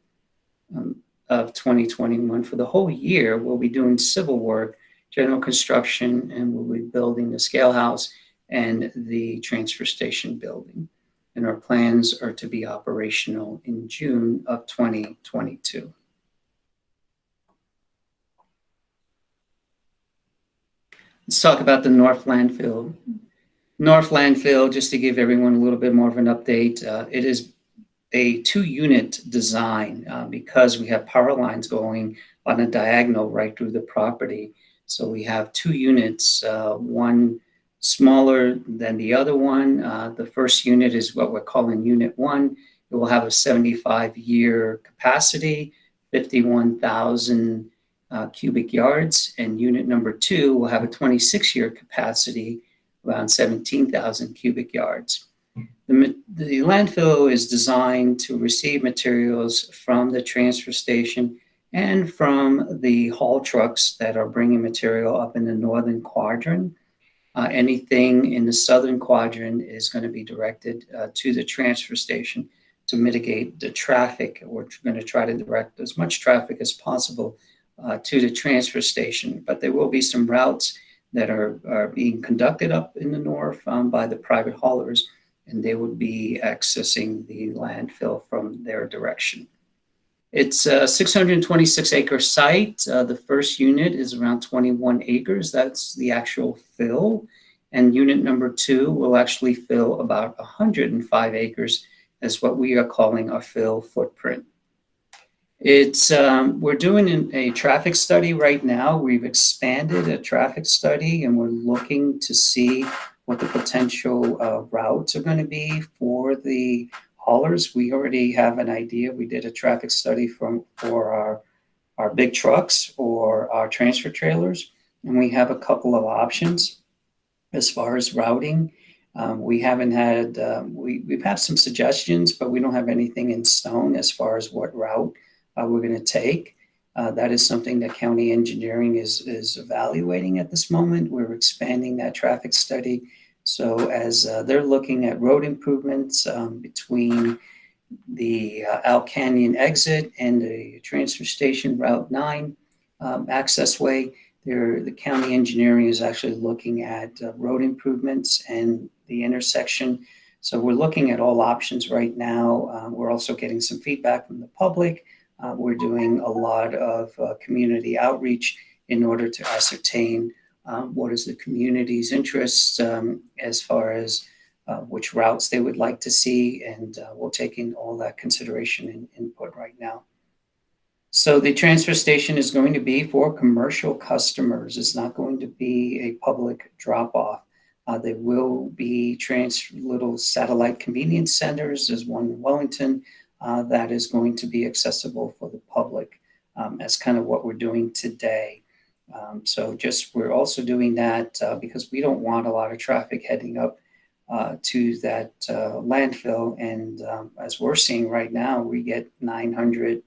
of 2021, for the whole year, we'll be doing civil work, general construction, and we'll be building the scale house and the transfer station building. And our plans are to be operational in June of 2022. Let's talk about the North Landfill. North Landfill, just to give everyone a little bit more of an update, it is a 2-unit design because we have power lines going on a diagonal right through the property. So we have 2 units, one smaller than the other one. The first unit is what we're calling Unit 1. It will have a 75-year capacity, 51,000 cubic yards, and Unit number 2 will have a 26-year capacity, around 17,000 cubic yards. The landfill is designed to receive materials from the transfer station and from the haul trucks that are bringing material up in the northern quadrant. Anything in the southern quadrant is going to be directed to the transfer station to mitigate the traffic. We're going to try to direct as much traffic as possible to the transfer station, but there will be some routes that are being conducted up in the north by the private haulers, and they would be accessing the landfill from their direction. It's a 626-acre site. The first unit is around 21 acres. That's the actual fill. And unit number 2 will actually fill about 105 acres as what we are calling our fill footprint. It's we're doing a traffic study right now. We've expanded a traffic study, and we're looking to see what the potential routes are going to be for the haulers. We already have an idea. We did a traffic study for our big trucks or our transfer trailers, and we have a couple of options as far as routing. We haven't had, we've had some suggestions, but we don't have anything in stone as far as what route we're going to take. That is something that county engineering is evaluating at this moment. We're expanding that traffic study. So as they're looking at road improvements between the Al Canyon exit and the transfer station Route 9 access way, the county engineering is actually looking at road improvements and the intersection. So we're looking at all options right now. We're also getting some feedback from the public. We're doing a lot of community outreach in order to ascertain what is the community's interest as far as which routes they would like to see, and we'll take in all that consideration and input right now. So the transfer station is going to be for commercial customers. It's not going to be a public drop-off. There will be little satellite convenience centers. There's one in Wellington that is going to be accessible for the public. That's kind of what we're doing today. We're also doing that because we don't want a lot of traffic heading up to that landfill. And as we're seeing right now, we get 900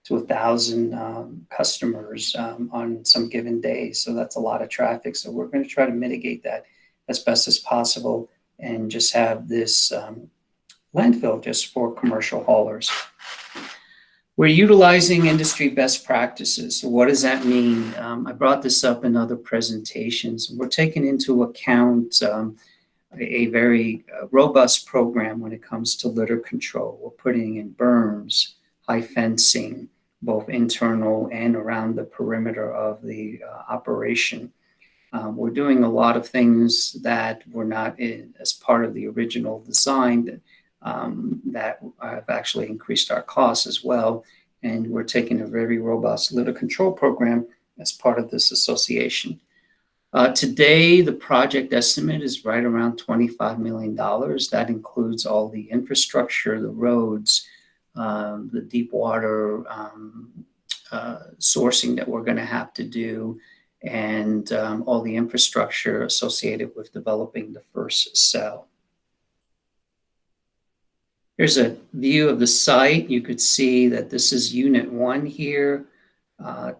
to 1,000 customers on some given days. So that's a lot of traffic. So we're going to try to mitigate that as best as possible and just have this landfill just for commercial haulers. We're utilizing industry best practices. So what does that mean? I brought this up in other presentations. We're taking into account a very robust program when it comes to litter control. We're putting in berms, high fencing, both internal and around the perimeter of the operation. We're doing a lot of things that were not as part of the original design that have actually increased our costs as well. And we're taking a very robust litter control program as part of this association. Today, the project estimate is right around $25 million. That includes all the infrastructure, the roads, the deep water sourcing that we're going to have to do, and all the infrastructure associated with developing the first cell. Here's a view of the site. You could see that this is Unit 1 here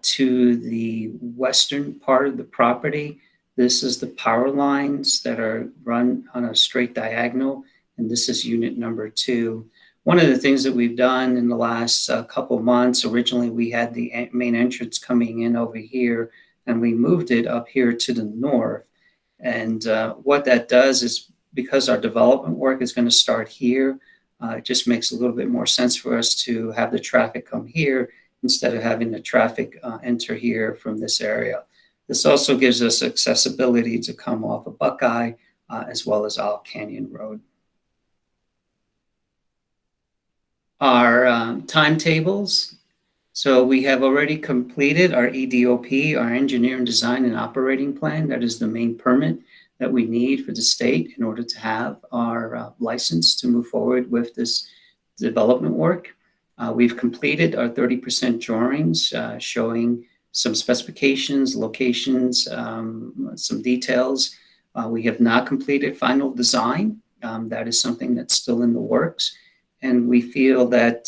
to the western part of the property. This is the power lines that are run on a straight diagonal, and this is unit number 2. One of the things that we've done in the last couple months, originally we had the main entrance coming in over here, and we moved it up here to the north. And what that does is, because our development work is going to start here, it just makes a little bit more sense for us to have the traffic come here instead of having the traffic enter here from this area. This also gives us accessibility to come off of Buckeye as well as Owl Canyon Road. Our timetables. So we have already completed our EDOP, our Engineering Design and Operating Plan. That is the main permit that we need for the state in order to have our license to move forward with this development work. We've completed our 30% drawings showing some specifications, locations, some details. We have not completed final design. That is something that's still in the works. And we feel that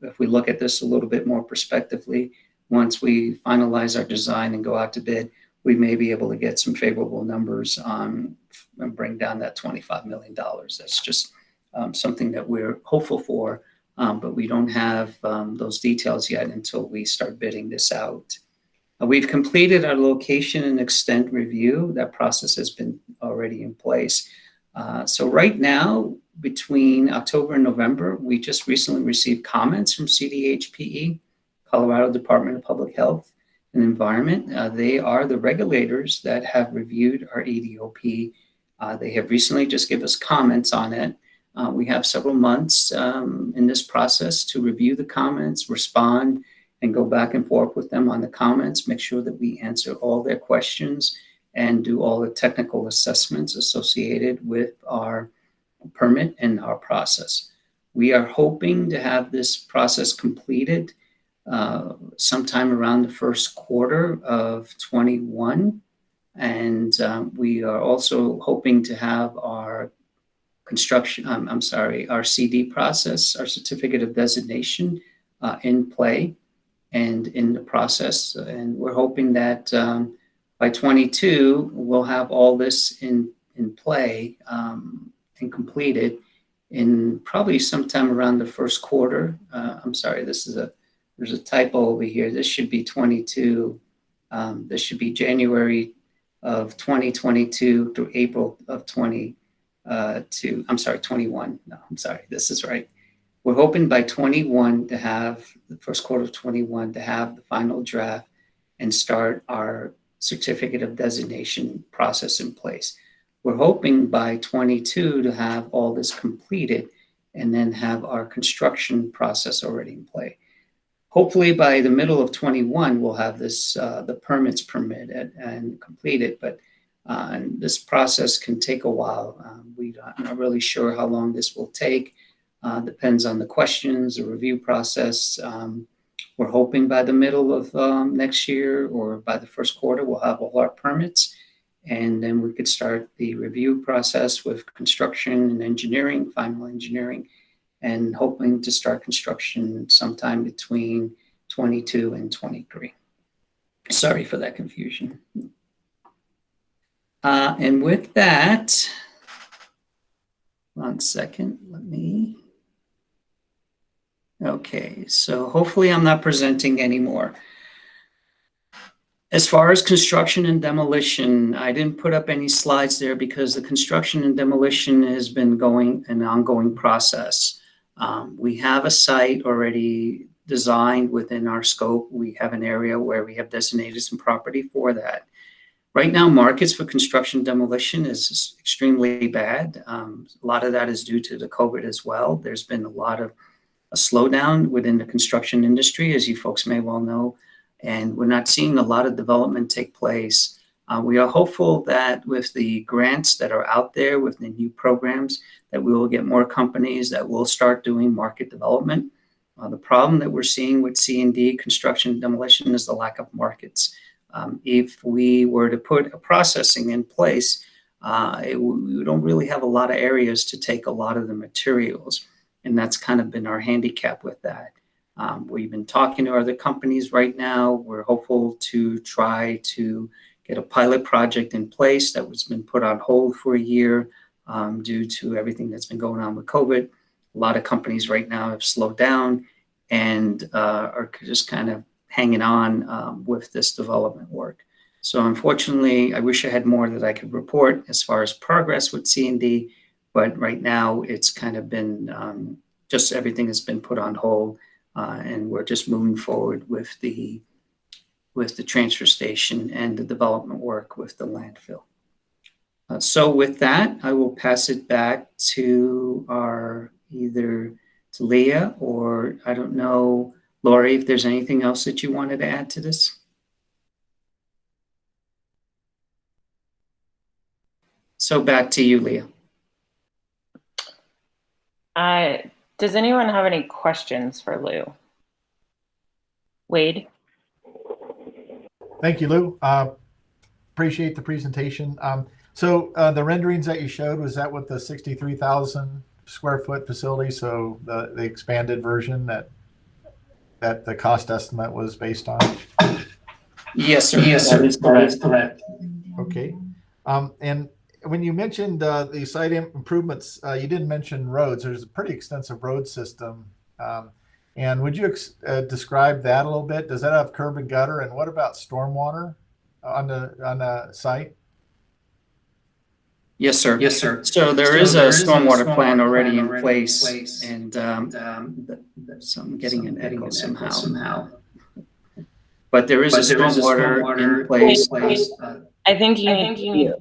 if we look at this a little bit more prospectively, once we finalize our design and go out to bid, we may be able to get some favorable numbers and bring down that $25 million. That's just something that we're hopeful for, but we don't have those details yet until we start bidding this out. We've completed our location and extent review. That process has been already in place. So right now, between October and November, we just recently received comments from CDHPE, Colorado Department of Public Health and Environment. They are the regulators that have reviewed our EDOP. They have recently just given us comments on it. We have several months in this process to review the comments, respond, and go back and forth with them on the comments, make sure that we answer all their questions and do all the technical assessments associated with our permit and our process. We are hoping to have this process completed sometime around the first quarter of 21. And we are also hoping to have our our CD process, our certificate of designation in play and in the process. And we're hoping that by 22, we'll have all this in play and completed in probably sometime around the first quarter. I'm sorry, there's a typo over here. This should be 22. This should be January of 2022 through April of 21. No, I'm sorry, this is right. We're hoping by 21 to have the first quarter of 21 to have the final draft and start our certificate of designation process in place. We're hoping by 22 to have all this completed and then have our construction process already in play. Hopefully by the middle of 21, we'll have this, the permits permitted and completed, but and this process can take a while. We're not really sure how long this will take. Depends on the questions, the review process. We're hoping by the middle of next year or by the first quarter, we'll have all our permits, and then we could start the review process with construction and engineering, final engineering, and hoping to start construction sometime between 22 and 23. Sorry for that confusion. And with that, 1 second, okay, so hopefully I'm not presenting anymore. As far as construction and demolition, I didn't put up any slides there because the construction and demolition has been going an ongoing process. We have a site already designed within our scope. We have an area where we have designated some property for that. Right now, markets for construction demolition is extremely bad. A lot of that is due to the COVID as well. There's been a lot of a slowdown within the construction industry, as you folks may well know, and we're not seeing a lot of development take place. We are hopeful that with the grants that are out there, with the new programs, that we will get more companies that will start doing market development. The problem that we're seeing with C&D, construction and demolition, is the lack of markets. If we were to put a processing in place, we don't really have a lot of areas to take a lot of the materials. And that's kind of been our handicap with that. We've been talking to other companies right now. We're hopeful to try to get a pilot project in place that was been put on hold for a year due to everything that's been going on with COVID. A lot of companies right now have slowed down and are just kind of hanging on with this development work. So unfortunately, I wish I had more that I could report as far as progress with C&D, but right now it's kind of been just everything has been put on hold, and we're just moving forward with the transfer station and the development work with the landfill. So with that, I will pass it back to either to Leah or I don't know, Lori, if there's anything else that you wanted to add to this. So back to you, Leah. Does anyone have any questions for Lou? Wade? Thank you, Lou. Appreciate the presentation. So the renderings that you showed, was that with the 63,000 square foot facility? So the expanded version that the cost estimate was based on? Yes, sir. Yes, sir. That is correct. Okay. And when you mentioned the site improvements, you didn't mention roads. There's a pretty extensive road system. And would you describe that a little bit? Does that have curb and gutter? And what about stormwater on the site? Yes, sir. Yes, sir. So there is a stormwater plan already in place, and I'm getting an echo somehow. But there is a stormwater in place. I think you need.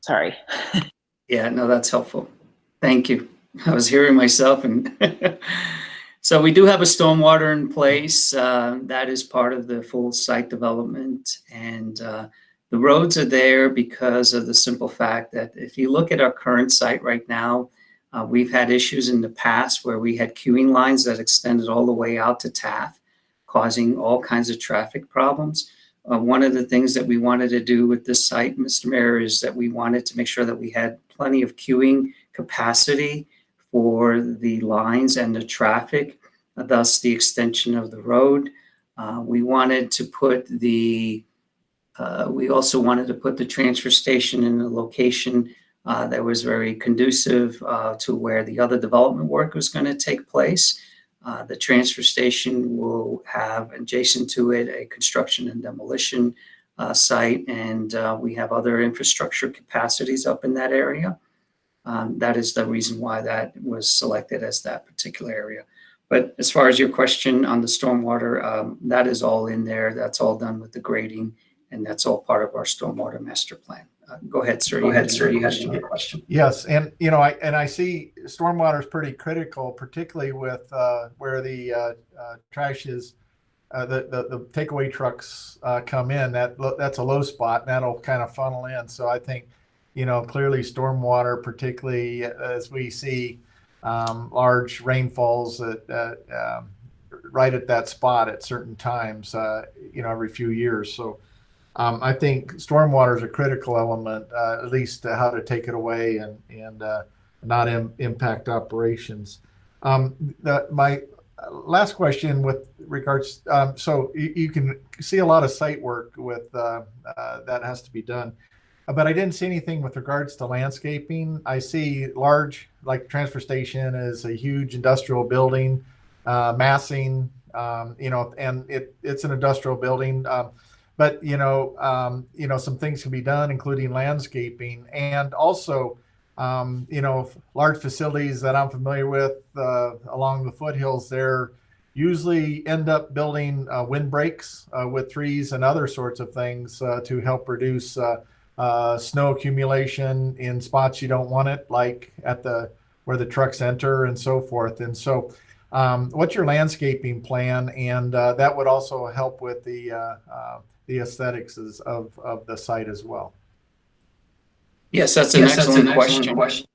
Sorry. Yeah, no, that's helpful. Thank you. I was hearing myself, and so we do have a stormwater in place. That is part of the full site development, and the roads are there because of the simple fact that if you look at our current site right now, we've had issues in the past where we had queuing lines that extended all the way out to TAF, causing all kinds of traffic problems. One of the things that we wanted to do with this site, Mr. Mayor, is that we wanted to make sure that we had plenty of queuing capacity for the lines and the traffic, thus the extension of the road. We wanted to put we also wanted to put the transfer station in a location that was very conducive to where the other development work was going to take place. The transfer station will have adjacent to it a construction and demolition site, and we have other infrastructure capacities up in that area. That is the reason why that was selected as that particular area. But as far as your question on the stormwater, that is all in there. That's all done with the grading, and that's all part of our stormwater master plan. Go ahead, sir. You had a question. Yes, and I see stormwater is pretty critical, particularly with where the trash is, the takeaway trucks come in. That's a low spot, and that'll kind of funnel in. So I think, clearly stormwater, particularly as we see large rainfalls right at that spot at certain times, every few years. So. I think stormwater is a critical element, at least how to take it away and not impact operations. My last question with regards, so you can see a lot of site work with that has to be done, but I didn't see anything with regards to landscaping. I see large, like transfer station is a huge industrial building, massing, and it's an industrial building. But, some things can be done, including landscaping, and also, large facilities that I'm familiar with along the foothills there usually end up building windbreaks with trees and other sorts of things to help reduce snow accumulation in spots you don't want it, like at where the trucks enter and so forth. And so what's your landscaping plan? And that would also help with the aesthetics of the site as well. Yes, that's an excellent question.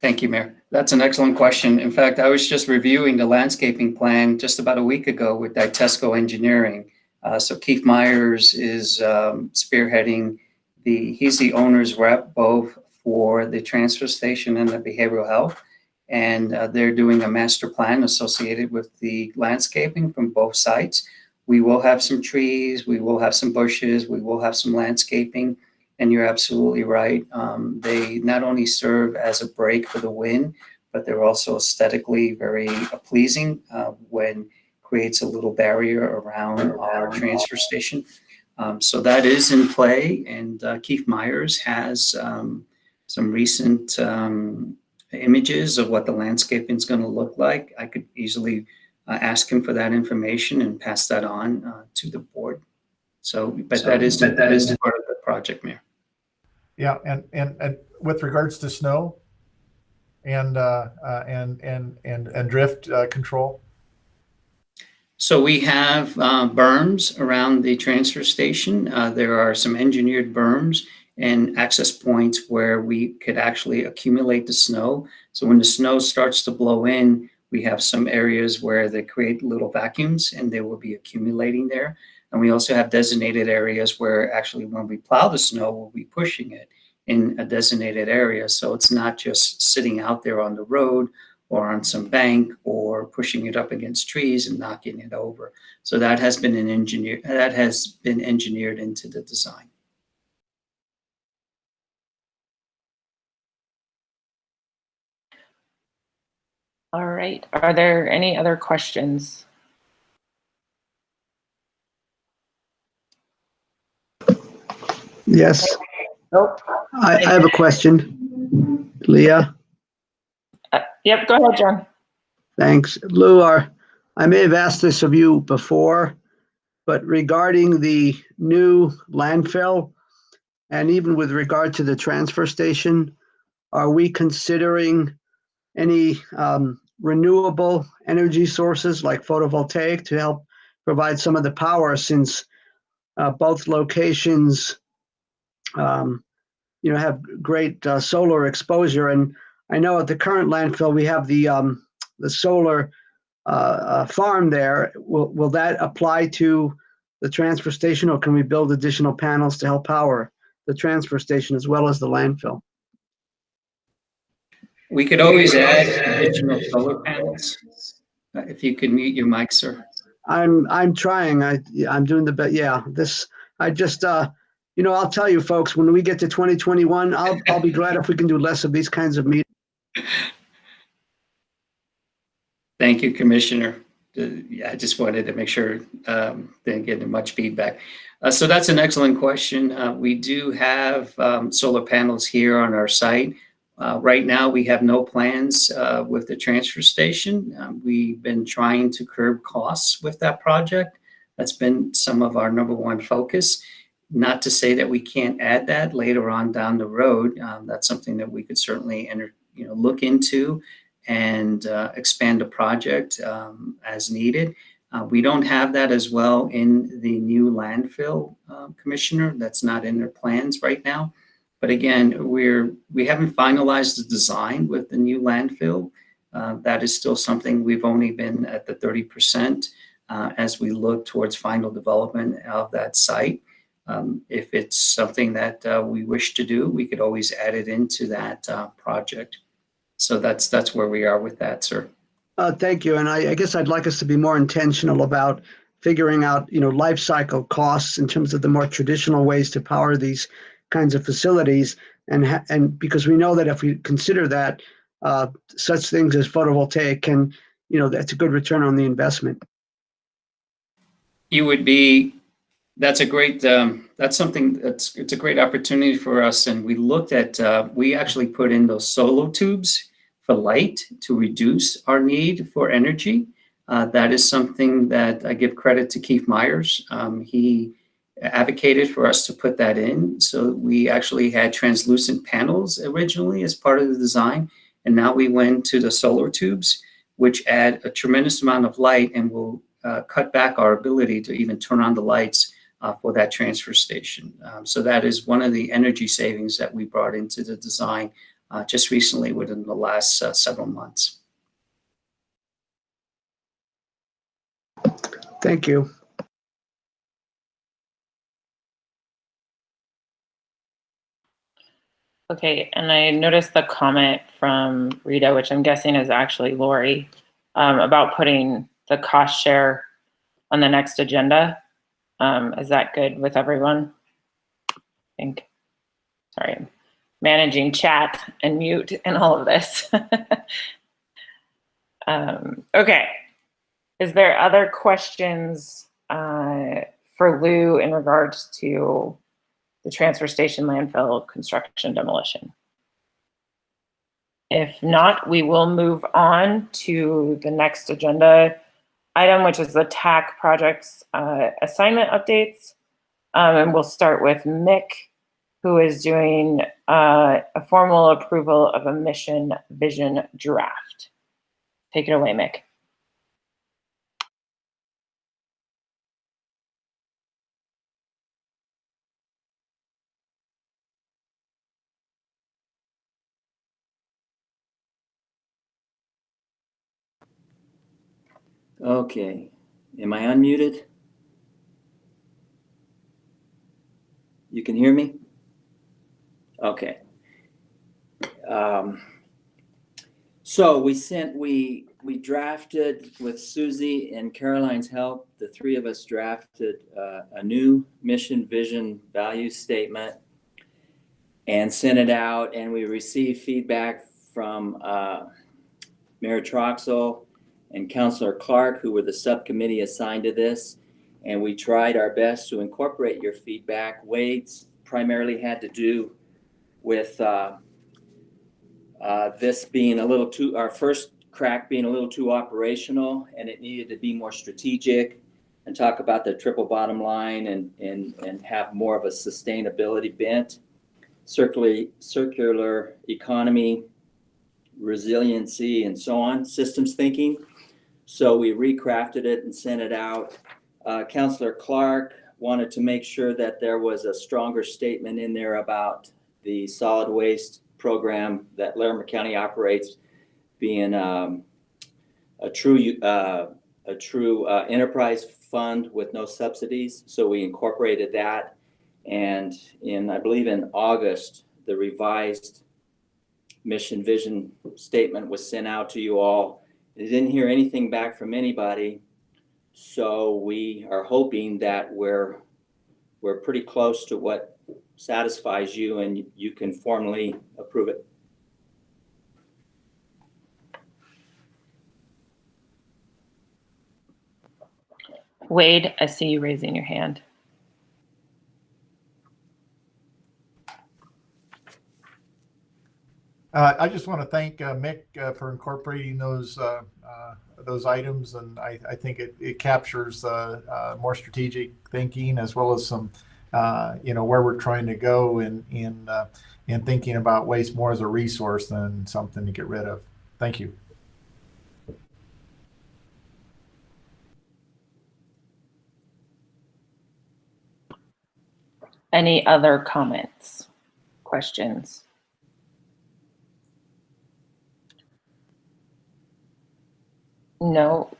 Thank you, Mayor. That's an excellent question. In fact, I was just reviewing the landscaping plan just about a week ago with Tesco Engineering. So Keith Myers is spearheading he's the owner's rep both for the transfer station and the behavioral health. And they're doing a master plan associated with the landscaping from both sites. We will have some trees, we will have some bushes, we will have some landscaping. And you're absolutely right. They not only serve as a break for the wind, but they're also aesthetically very pleasing when creates a little barrier around our transfer station. So that is in play, and Keith Myers has some recent images of what the landscaping is going to look like. I could easily ask him for that information and pass that on to the board. So, but that is part of the project, Mayor. Yeah, and with regards to snow and drift control. So we have berms around the transfer station. There are some engineered berms and access points where we could actually accumulate the snow. So when the snow starts to blow in, we have some areas where they create little vacuums and they will be accumulating there. And we also have designated areas where actually when we plow the snow, we'll be pushing it in a designated area. So it's not just sitting out there on the road or on some bank or pushing it up against trees and knocking it over. So that has been engineered into the design. All right. Are there any other questions? Yes. Nope. I have a question. Leah? Yep, go ahead, John. Thanks. Lou, I may have asked this of you before, but regarding the new landfill, and even with regard to the transfer station, are we considering any renewable energy sources like photovoltaic to help provide some of the power, since both locations have great solar exposure? And I know at the current landfill we have the solar farm there. Will that apply to the transfer station, or can we build additional panels to help power the transfer station as well as the landfill? We could always add additional solar panels. If you could mute your mic, sir. I'm trying. I'm doing the best. Yeah, I just I'll tell you folks, when we get to 2021, I'll be glad if we can do less of these kinds of meetings. Thank you, Commissioner. Yeah, I just wanted to make sure didn't get much feedback. So that's an excellent question. We do have solar panels here on our site. Right now, we have no plans with the transfer station. We've been trying to curb costs with that project. That's been some of our number one focus. Not to say that we can't add that later on down the road. That's something that we could certainly look into and expand the project as needed. We don't have that as well in the new landfill, Commissioner. That's not in their plans right now. But again, we haven't finalized the design with the new landfill. That is still something we've only been at the 30% as we look towards final development of that site. If it's something that we wish to do, we could always add it into that project. So that's where we are with that, sir. Thank you. And I guess I'd like us to be more intentional about figuring out, life cycle costs in terms of the more traditional ways to power these kinds of facilities. And because we know that if we consider that, such things as photovoltaic can, that's a good return on the investment. That's a great, it's a great opportunity for us. And we looked at, we actually put in those solo tubes for light to reduce our need for energy. That is something that I give credit to Keith Myers. He advocated for us to put that in. So we actually had translucent panels originally as part of the design. And now we went to the solar tubes, which add a tremendous amount of light and will cut back our ability to even turn on the lights for that transfer station. So that is one of the energy savings that we brought into the design just recently within the last several months. Thank you. Okay, and I noticed the comment from Rita, which I'm guessing is actually Lori, about putting the cost share on the next agenda. Is that good with everyone? I think. Sorry, I'm managing chat and mute and all of this. Okay. Is there other questions for Lou in regards to the transfer station landfill construction demolition? If not, we will move on to the next agenda item, which is the TAC Project's assignment updates. And we'll start with Mick, who is doing a formal approval of a mission vision draft. Take it away, Mick. Okay, am I unmuted? You can hear me? Okay. So we drafted with Susie and Caroline's help, the three of us drafted a new mission, vision, value statement and sent it out, and we received feedback from Mayor Troxel and Councilor Clark, who were the subcommittee assigned to this, and we tried our best to incorporate your feedback. Wade's primarily had to do with this being a little too, our first crack being a little too operational, and it needed to be more strategic and talk about the triple bottom line and have more of a sustainability bent, circular economy, resiliency, and so on, systems thinking. So we recrafted it and sent it out. Councilor Clark wanted to make sure that there was a stronger statement in there about the solid waste program that Larimer County operates being a true enterprise fund with no subsidies. So we incorporated that. And I believe in August, the revised mission vision statement was sent out to you all. I didn't hear anything back from anybody. So we are hoping that we're pretty close to what satisfies you and you can formally approve it. Wade, I see you raising your hand. I just want to thank Mick for incorporating those items, and I think it captures more strategic thinking as well as some where we're trying to go in thinking about waste more as a resource than something to get rid of. Thank you. Any other comments, questions? No.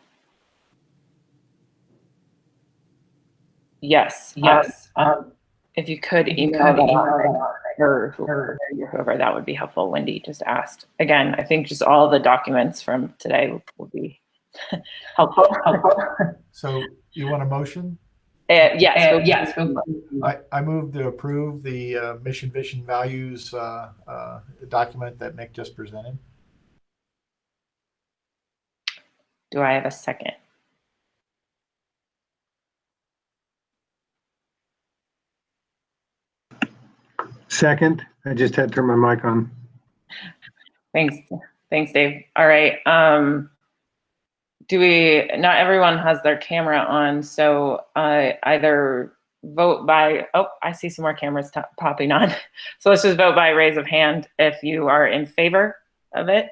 Yes. If you could email that or whoever, that would be helpful. Wendy just asked. Again, I think just all the documents from today will be helpful. So you want a motion? Yes. I move to approve the mission, vision, values document that Mick just presented. Do I have a second? Second. I just had to turn my mic on. Thanks, Dave. All right. Not everyone has their camera on, so either vote by, I see some more cameras popping on. So let's just vote by raise of hand if you are in favor of it.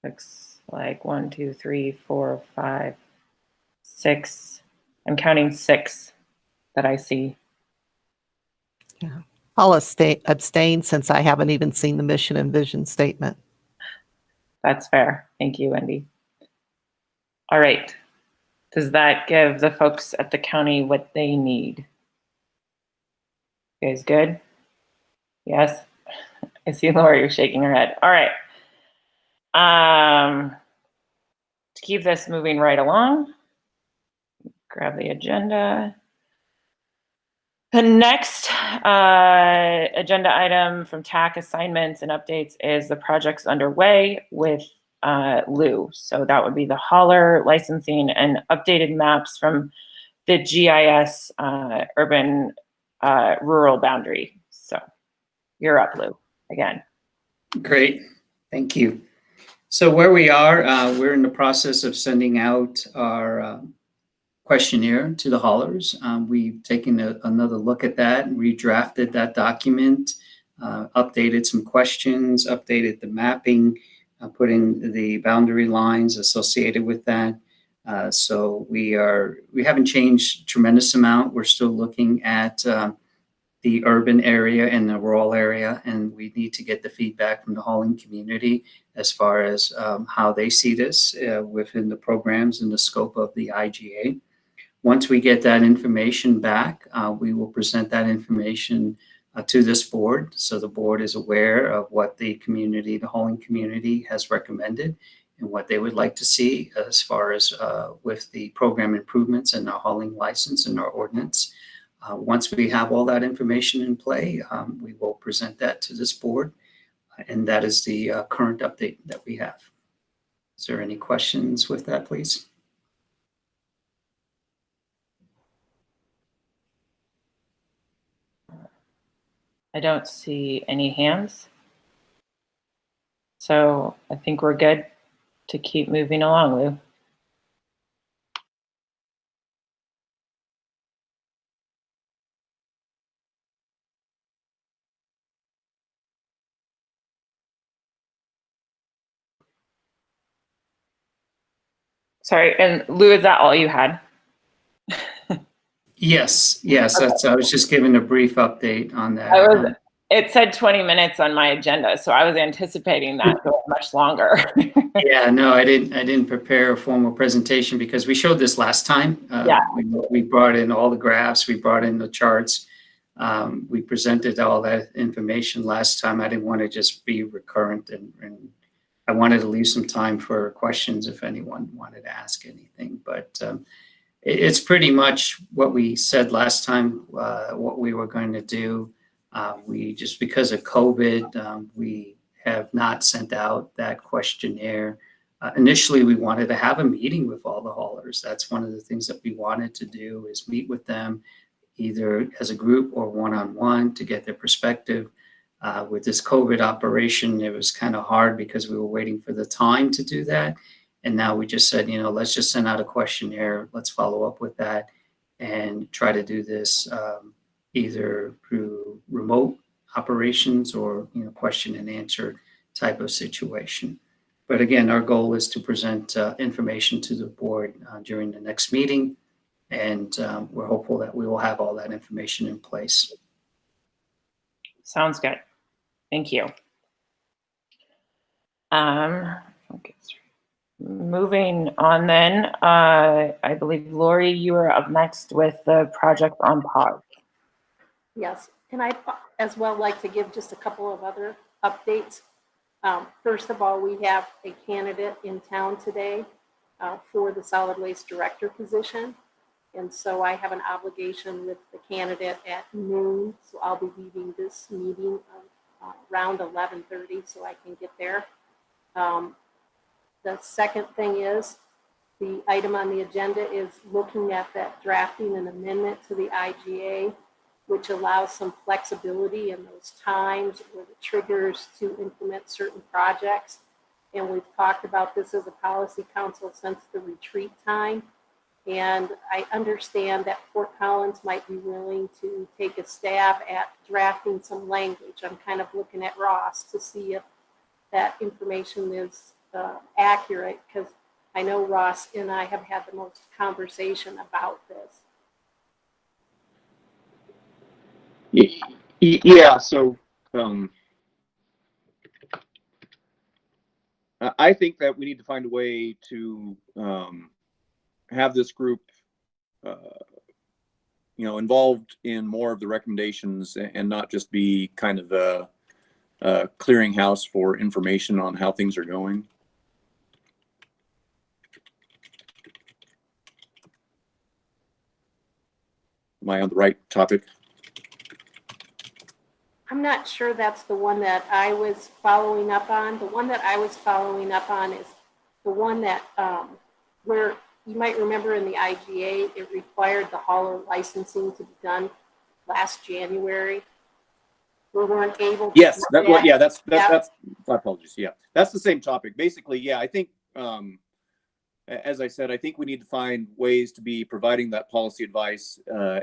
Looks like 1, 2, 3, 4, 5, 6. I'm counting 6 that I see. Yeah. I'll abstain since I haven't even seen the mission and vision statement. That's fair. Thank you, Wendy. All right. Does that give the folks at the county what they need? You guys good? Yes. I see Lori, you're shaking her head. All right. To keep this moving right along, grab the agenda. The next agenda item from TAC assignments and updates is the projects underway with Lou. So that would be the hauler licensing and updated maps from the GIS urban rural boundary. So you're up, Lou, again. Great, thank you. So where we are, we're in the process of sending out our questionnaire to the haulers. We've taken another look at that, redrafted that document, updated some questions, updated the mapping, putting the boundary lines associated with that. So we haven't changed a tremendous amount. We're still looking at the urban area and the rural area, and we need to get the feedback from the hauling community as far as how they see this within the programs and the scope of the IGA. Once we get that information back, we will present that information to this board, so the board is aware of what the community, the hauling community, has recommended and what they would like to see as far as with the program improvements and our hauling license and our ordinance. Once we have all that information in play, we will present that to this board, and that is the current update that we have. Is there any questions with that, please? I don't see any hands. So I think we're good to keep moving along, Lou. Sorry, and Lou, is that all you had? Yes, that's, I was just giving a brief update on that. It said 20 minutes on my agenda, so I was anticipating that going much longer. Yeah, no, I didn't prepare a formal presentation because we showed this last time. Yeah. We brought in all the graphs, we brought in the charts. We presented all that information last time. I didn't want to just be recurrent, and I wanted to leave some time for questions if anyone wanted to ask anything. But it's pretty much what we said last time, what we were going to do. We just, because of COVID, we have not sent out that questionnaire. Initially, we wanted to have a meeting with all the haulers. That's one of the things that we wanted to do, is meet with them either as a group or one-on-one to get their perspective. With this COVID operation, it was kind of hard because we were waiting for the time to do that. And now we just said, let's just send out a questionnaire. Let's follow up with that and try to do this either through remote operations or question and answer type of situation. But again, our goal is to present information to the board during the next meeting, and we're hopeful that we will have all that information in place. Sounds good. Thank you. Moving on then, I believe, Lori, you are up next with the project on pause. Yes, and I'd as well like to give just a couple of other updates. First of all, we have a candidate in town today for the solid waste director position. And so I have an obligation with the candidate at noon. So I'll be leaving this meeting around 11:30 so I can get there. The second thing is, the item on the agenda is looking at that drafting an amendment to the IGA, which allows some flexibility in those times or the triggers to implement certain projects. And we've talked about this as a policy council since the retreat time. And I understand that Fort Collins might be willing to take a stab at drafting some language. I'm kind of looking at Ross to see if that information is accurate, because I know Ross and I have had the most conversation about this. Yeah, so I think that we need to find a way to have this group involved in more of the recommendations and not just be kind of a clearinghouse for information on how things are going. Am I on the right topic? I'm not sure that's the one that I was following up on. The one that I was following up on is the one that where you might remember in the IGA, it required the hauler licensing to be done last January. We weren't able to. Yes, do that. that's my apologies. Yeah, that's the same topic. Basically, yeah, I think, as I said, I think we need to find ways to be providing that policy advice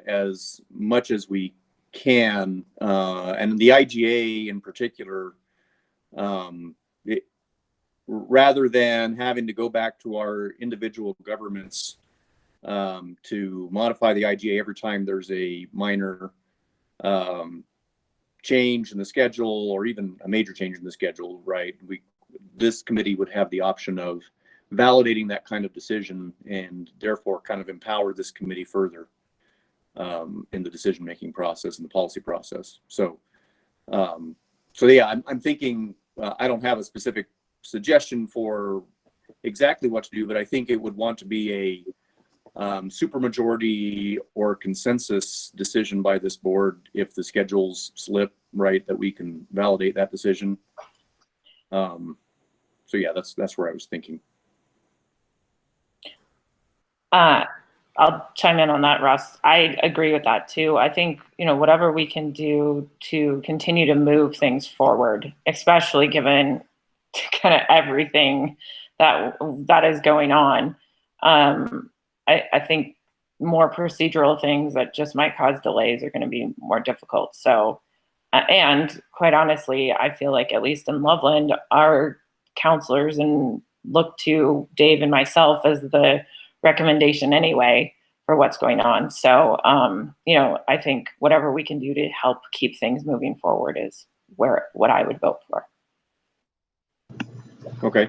as much as we can. And the IGA in particular, rather than having to go back to our individual governments to modify the IGA every time there's a minor change in the schedule or even a major change in the schedule, right? This committee would have the option of validating that kind of decision and therefore kind of empower this committee further in the decision-making process and the policy process. So yeah, I'm thinking, I don't have a specific suggestion for exactly what to do, but I think it would want to be a supermajority or consensus decision by this board if the schedules slip, right, that we can validate that decision. So yeah, that's where I was thinking. I'll chime in on that, Russ. I agree with that too. I think, whatever we can do to continue to move things forward, especially given kind of everything that is going on. I think more procedural things that just might cause delays are going to be more difficult. So, and quite honestly, I feel like at least in Loveland, our counselors and look to Dave and myself as the recommendation anyway for what's going on. So, I think whatever we can do to help keep things moving forward is what I would vote for. Okay.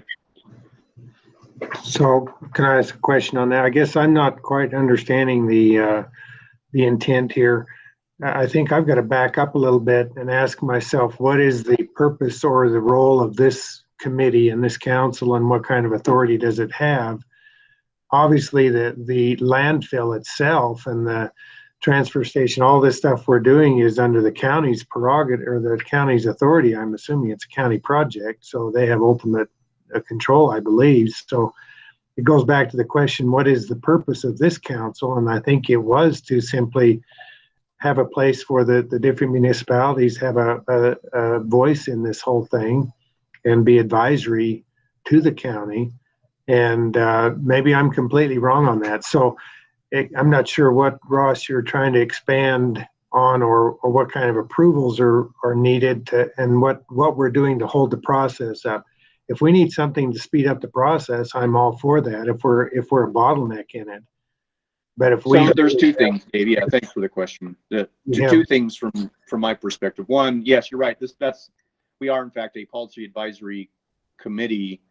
So can I ask a question on that? I guess I'm not quite understanding the intent here. I think I've got to back up a little bit and ask myself, what is the purpose or the role of this committee and this council, and what kind of authority does it have? Obviously, the landfill itself and the transfer station, all this stuff we're doing is under the county's prerogative or the county's authority. I'm assuming it's a county project, so they have ultimate control, I believe. So it goes back to the question, what is the purpose of this council? And I think it was to simply have a place for the different municipalities, have a voice in this whole thing and be advisory to the county. And maybe I'm completely wrong on that. So I'm not sure what, Ross, you're trying to expand on, or what kind of approvals are needed to, and what we're doing to hold the process up. If we need something to speed up the process, I'm all for that. If we're a bottleneck in it, but if we, so there's two things, Dave. Yeah, thanks for the question. Two things from my perspective. One, yes, you're right. We are in fact a policy advisory committee.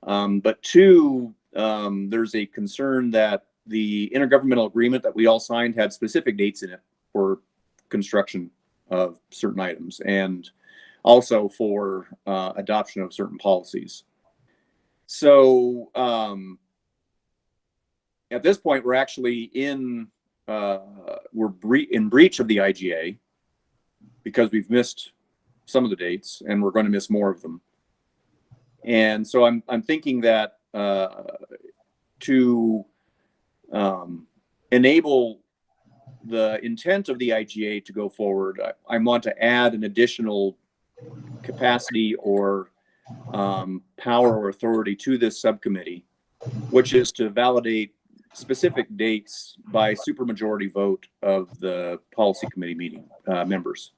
But two, there's a concern that the intergovernmental agreement that we all signed had specific dates in it for construction of certain items and also for adoption of certain policies. So at this point, we're actually in breach of the IGA because we've missed some of the dates and we're going to miss more of them. And so I'm thinking that to enable the intent of the IGA to go forward, I want to add an additional capacity or power or authority to this subcommittee, which is to validate specific dates by supermajority vote of the policy committee meeting members.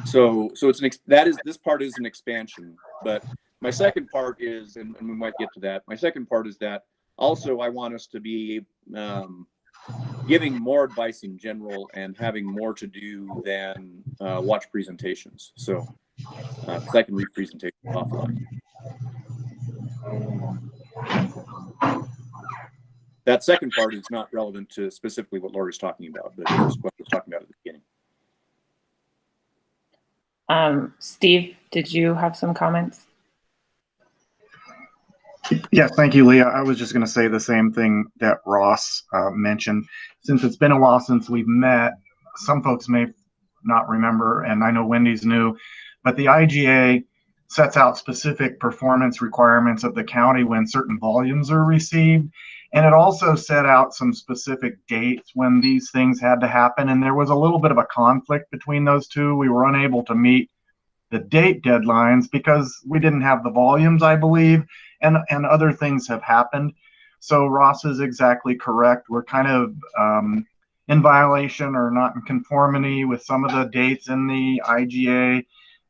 So this part is an expansion, but my second part is, and we might get to that. My second part is that also I want us to be giving more advice in general and having more to do than watch presentations. So I can read presentations offline. That second part is not relevant to specifically what Lori's talking about, but it is what we're talking about at the beginning. Steve, did you have some comments? Yes, thank you, Leah. I was just going to say the same thing that Ross mentioned. Since it's been a while since we've met, some folks may not remember, and I know Wendy's new, but the IGA sets out specific performance requirements of the county when certain volumes are received. And it also set out some specific dates when these things had to happen. And there was a little bit of a conflict between those two. We were unable to meet the date deadlines because we didn't have the volumes, I believe, and other things have happened. So Ross is exactly correct. We're kind of in violation or not in conformity with some of the dates in the IGA.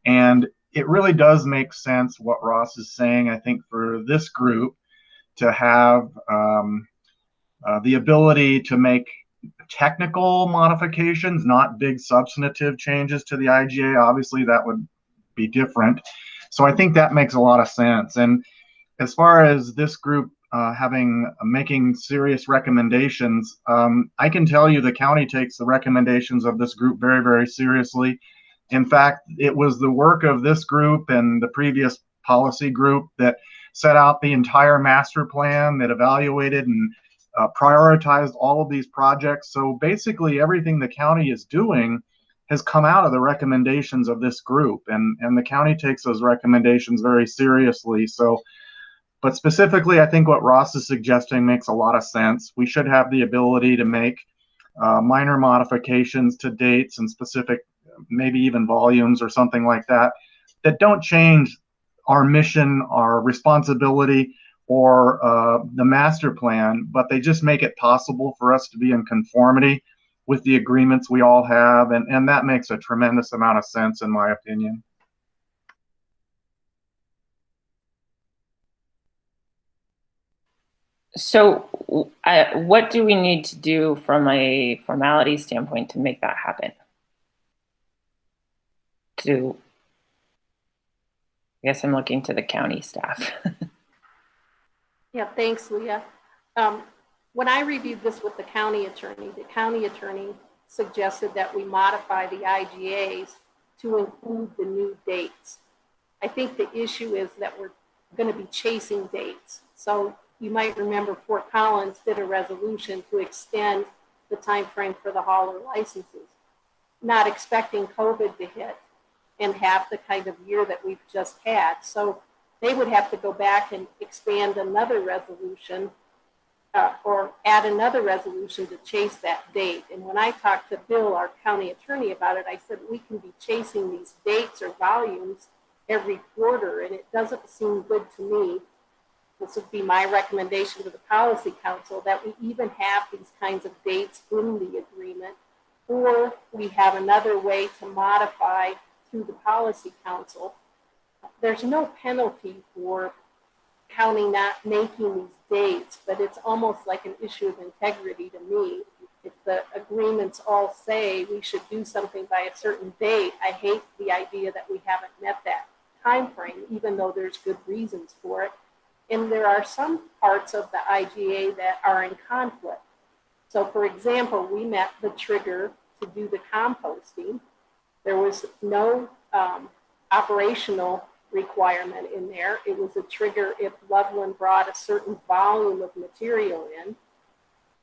And it really does make sense what Ross is saying, I think, for this group to have the ability to make technical modifications, not big substantive changes to the IGA. Obviously, that would be different. So I think that makes a lot of sense. And as far as this group making serious recommendations, I can tell you the county takes the recommendations of this group very, very seriously. In fact, it was the work of this group and the previous policy group that set out the entire master plan, that evaluated and prioritized all of these projects. So basically everything the county is doing has come out of the recommendations of this group, and the county takes those recommendations very seriously. So, but specifically, I think what Ross is suggesting makes a lot of sense. We should have the ability to make minor modifications to dates and specific, maybe even volumes or something like that, that don't change our mission, our responsibility, or the master plan, but they just make it possible for us to be in conformity with the agreements we all have. And that makes a tremendous amount of sense, in my opinion. So what do we need to do from a formality standpoint to make that happen? I guess I'm looking to the county staff. Yeah, thanks, Leah. When I reviewed this with the county attorney suggested that we modify the IGAs to include the new dates. I think the issue is that we're going to be chasing dates. So you might remember Fort Collins did a resolution to extend the time frame for the hauler licenses, not expecting COVID to hit and have the kind of year that we've just had. So they would have to go back and expand another resolution or add another resolution to chase that date. And when I talked to Bill, our county attorney, about it, I said, we can be chasing these dates or volumes every quarter, and it doesn't seem good to me. This would be my recommendation to the policy council, that we even have these kinds of dates in the agreement, or we have another way to modify through the policy council. There's no penalty for county not making these dates, but it's almost like an issue of integrity to me. If the agreements all say we should do something by a certain date, I hate the idea that we haven't met that time frame, even though there's good reasons for it. And there are some parts of the IGA that are in conflict. So for example, we met the trigger to do the composting. There was no operational requirement in there. It was a trigger if Loveland brought a certain volume of material in.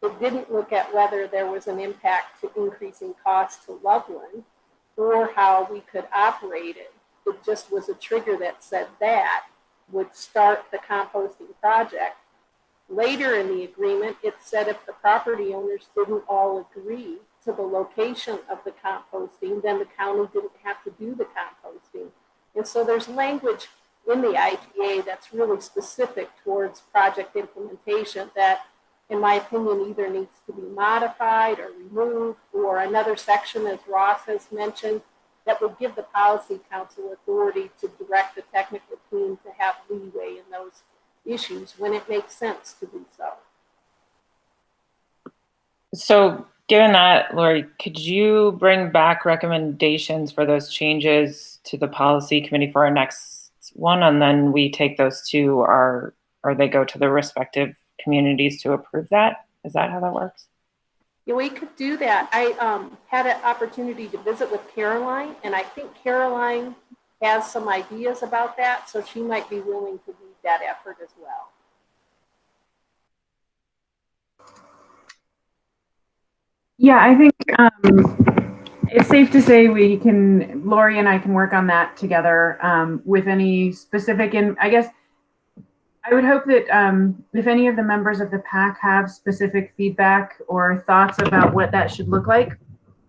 It didn't look at whether there was an impact to increasing costs to Loveland or how we could operate it. It just was a trigger that said that would start the composting project. Later in the agreement, it said if the property owners didn't all agree to the location of the composting, then the county didn't have to do the composting. And so there's language in the IGA that's really specific towards project implementation that, in my opinion, either needs to be modified or removed, or another section, as Ross has mentioned, that would give the policy council authority to direct the technical team to have leeway in those issues when it makes sense to do so. So given that, Lori, could you bring back recommendations for those changes to the policy committee for our next one, and then we take those to or they go to the respective communities to approve that. Is that how that works? Yeah, we could do that. I had an opportunity to visit with Caroline, and I think Caroline has some ideas about that, so she might be willing to lead that effort as well. Yeah, I think it's safe to say Lori and I can work on that together with any specific, and I guess I would hope that if any of the members of the PAC have specific feedback or thoughts about what that should look like,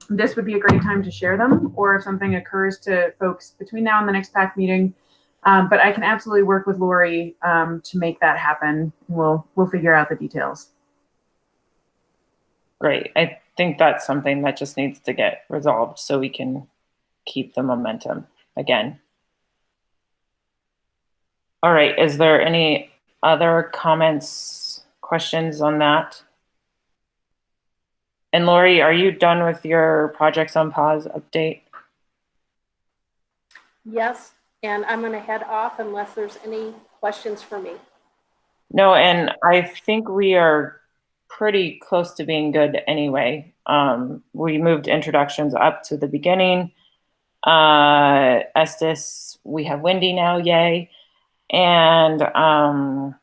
this would be a great time to share them, or if something occurs to folks between now and the next PAC meeting. But I can absolutely work with Lori to make that happen. We'll figure out the details. Great. I think that's something that just needs to get resolved so we can keep the momentum again. All right, is there any other comments, questions on that? And Lori, are you done with your projects on pause update? Yes, and I'm going to head off unless there's any questions for me. No, and I think we are pretty close to being good anyway. We moved introductions up to the beginning. Estes, we have Wendy now, yay. And the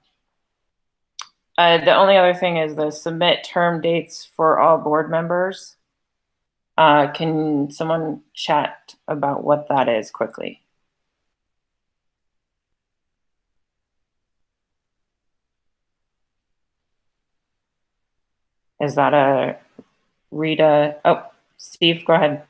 only other thing is the submit term dates for all board members. Can someone chat about what that is quickly? Is that a Rita? Oh, Steve, go ahead.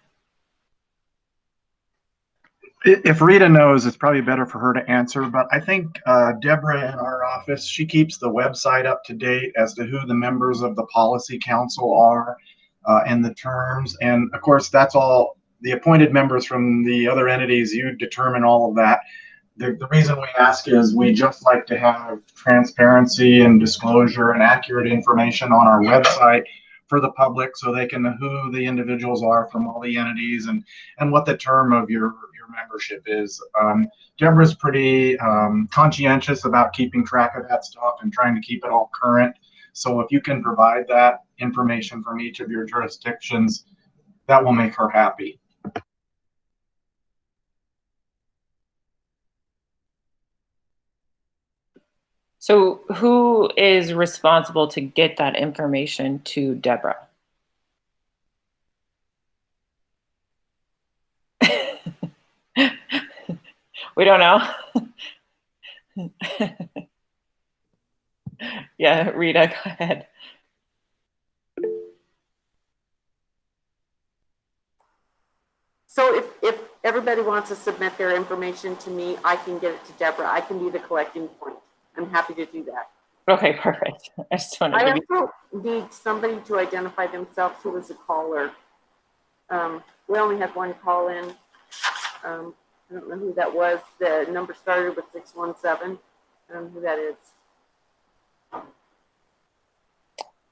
If Rita knows, it's probably better for her to answer, but I think Deborah in our office, she keeps the website up to date as to who the members of the policy council are and the terms. And of course, that's all the appointed members from the other entities. You determine all of that. The reason we ask is we just like to have transparency and disclosure and accurate information on our website for the public, so they can know who the individuals are from all the entities and what the term of your membership is. Deborah's pretty conscientious about keeping track of that stuff and trying to keep it all current. So if you can provide that information from each of your jurisdictions, that will make her happy. So who is responsible to get that information to Deborah? We don't know. Yeah, Rita, go ahead. So if everybody wants to submit their information to me, I can get it to Deborah. I can be the collecting point. I'm happy to do that. Okay, perfect. I just wanted I to be... also need somebody to identify themselves who was a caller. We only had one call in. I don't know who that was. The number started with 617. I don't know who that is.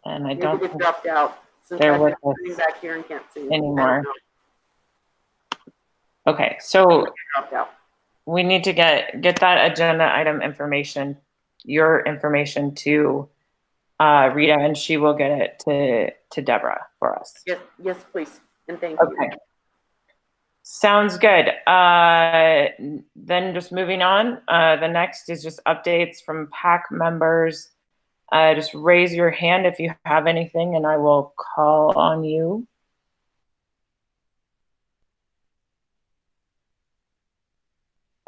And I Maybe don't it dropped out since they're I've with been us sitting back here and can't see it. anymore. Okay, so Dropped out. we need to get that agenda item information, your information to Rita, and she will get it to Deborah for us. Yes, please, and thank you. Sounds good. Then just moving on, the next is just updates from PAC members. Just raise your hand if you have anything and I will call on you.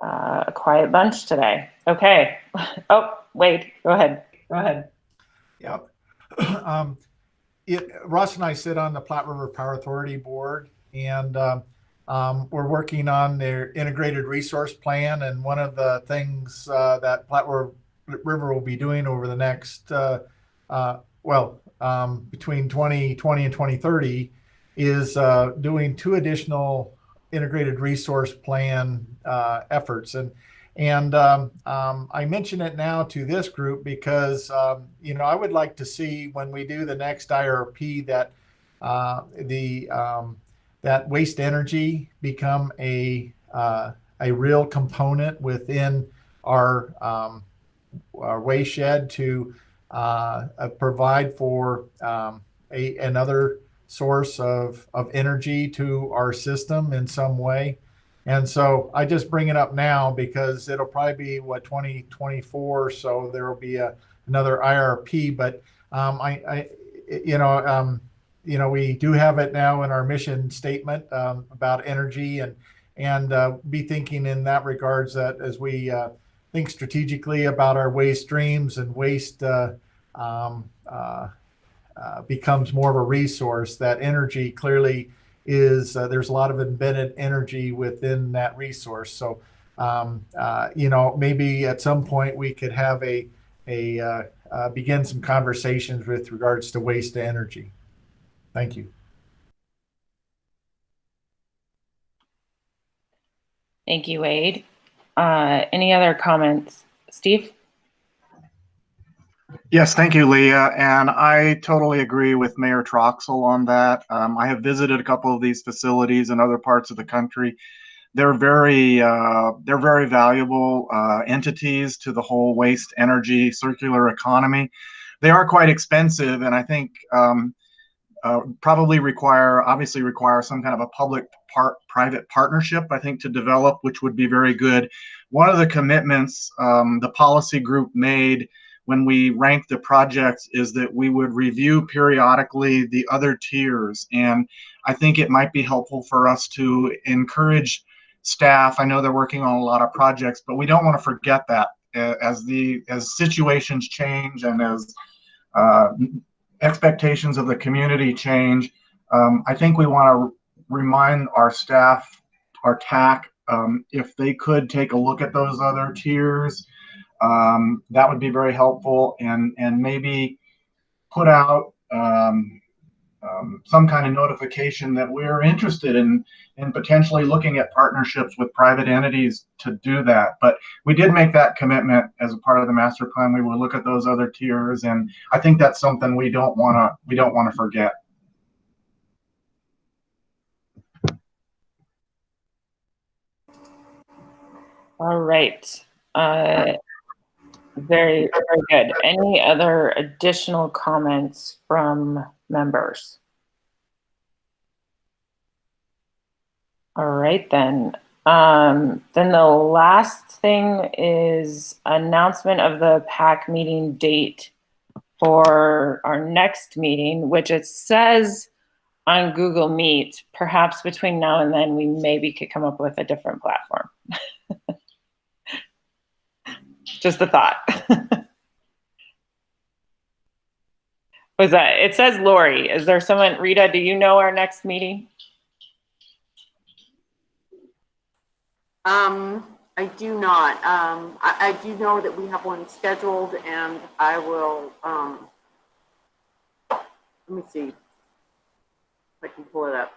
A quiet bunch today. Okay. Oh, wait, go ahead. Go ahead. Yep. Ross and I sit on the Platte River Power Authority board, and we're working on their integrated resource plan. And one of the things that Platte River will be doing over the next, between 2020 and 2030 is doing 2 additional integrated resource plan efforts. And I mention it now to this group because, I would like to see when we do the next IRP that that waste energy become a real component within our waste shed to provide for another source of energy to our system in some way. And so I just bring it up now because it'll probably be 2024, so there will be another IRP. But we do have it now in our mission statement about energy, and be thinking in that regards that as we think strategically about our waste streams and waste becomes more of a resource, that energy clearly is there's a lot of embedded energy within that resource. So maybe at some point we could have begin some conversations with regards to waste to energy. Thank you. Thank you, Wade. Any other comments? Steve? Yes, thank you, Leah. And I totally agree with Mayor Troxel on that. I have visited a couple of these facilities in other parts of the country. They're very valuable entities to the whole waste energy circular economy. They are quite expensive, and I think probably obviously require some kind of a public-private partnership, I think, to develop, which would be very good. One of the commitments the policy group made when we ranked the projects is that we would review periodically the other tiers. And I think it might be helpful for us to encourage staff. I know they're working on a lot of projects, but we don't want to forget that as situations change and as expectations of the community change. I think we want to remind our staff, our TAC, if they could take a look at those other tiers, that would be very helpful, and maybe put out some kind of notification that we're interested in potentially looking at partnerships with private entities to do that. But we did make that commitment as a part of the master plan. We will look at those other tiers, and I think that's something we don't want to forget. All right. Very, very good. Any other additional comments from members? All right, then. Then the last thing is announcement of the PAC meeting date for our next meeting, which it says on Google Meet. Perhaps between now and then we maybe could come up with a different platform. Just a thought. Was that? It says Lori. Is there someone? Rita, do you know our next meeting? I do not. I do know that we have one scheduled, and I will. Let me see if I can pull it up.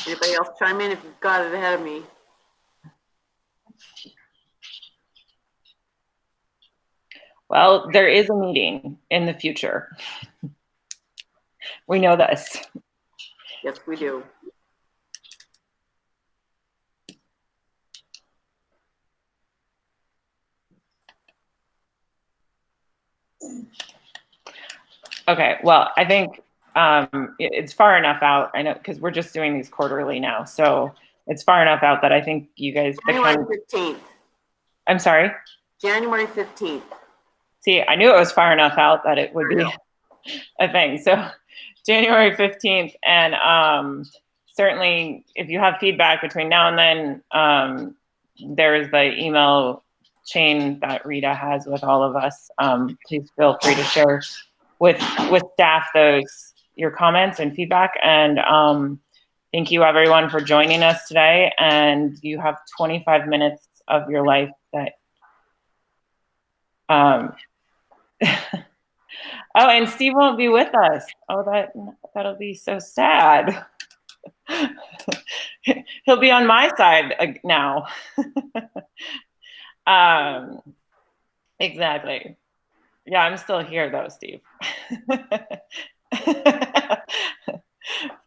Anybody else chime in if you've got it ahead of me? Well, there is a meeting in the future. We know this. Yes, we do. Okay, well, I think it's far enough out. I know, because we're just doing these quarterly now. So it's far enough out that I think you guys. January 15th. I'm sorry? January 15th. See, I knew it was far enough out that it would be a thing. So January 15th. And certainly if you have feedback between now and then, there is the email chain that Rita has with all of us. Please feel free to share with staff your comments and feedback. And thank you everyone for joining us today. And you have 25 minutes of your life that oh, and Steve won't be with us. Oh, that'll be so sad. He'll be on my side now. Exactly. Yeah, I'm still here though, Steve.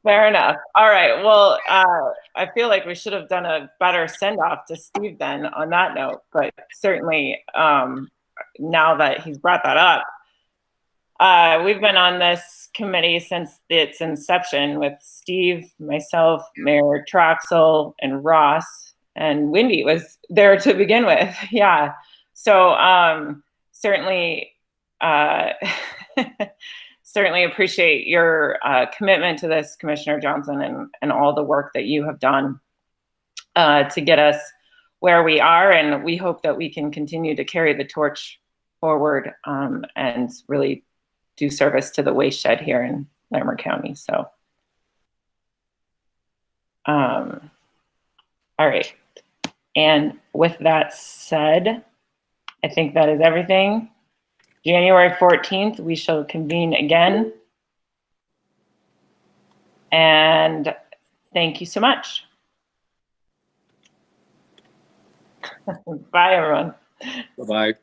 Fair enough. All right. Well, I feel like we should have done a better send-off to Steve then on that note, but certainly now that he's brought that up, we've been on this committee since its inception with Steve, myself, Mayor Troxel, and Ross, and Wendy was there to begin with. Yeah. So certainly, certainly appreciate your commitment to this, Commissioner Johnson, and all the work that you have done to get us where we are. And we hope that we can continue to carry the torch forward and really do service to the waste shed here in Larimer County. So, all right. And with that said, I think that is everything. January 14th, we shall convene again. And thank you so much. Bye, everyone. Bye-bye.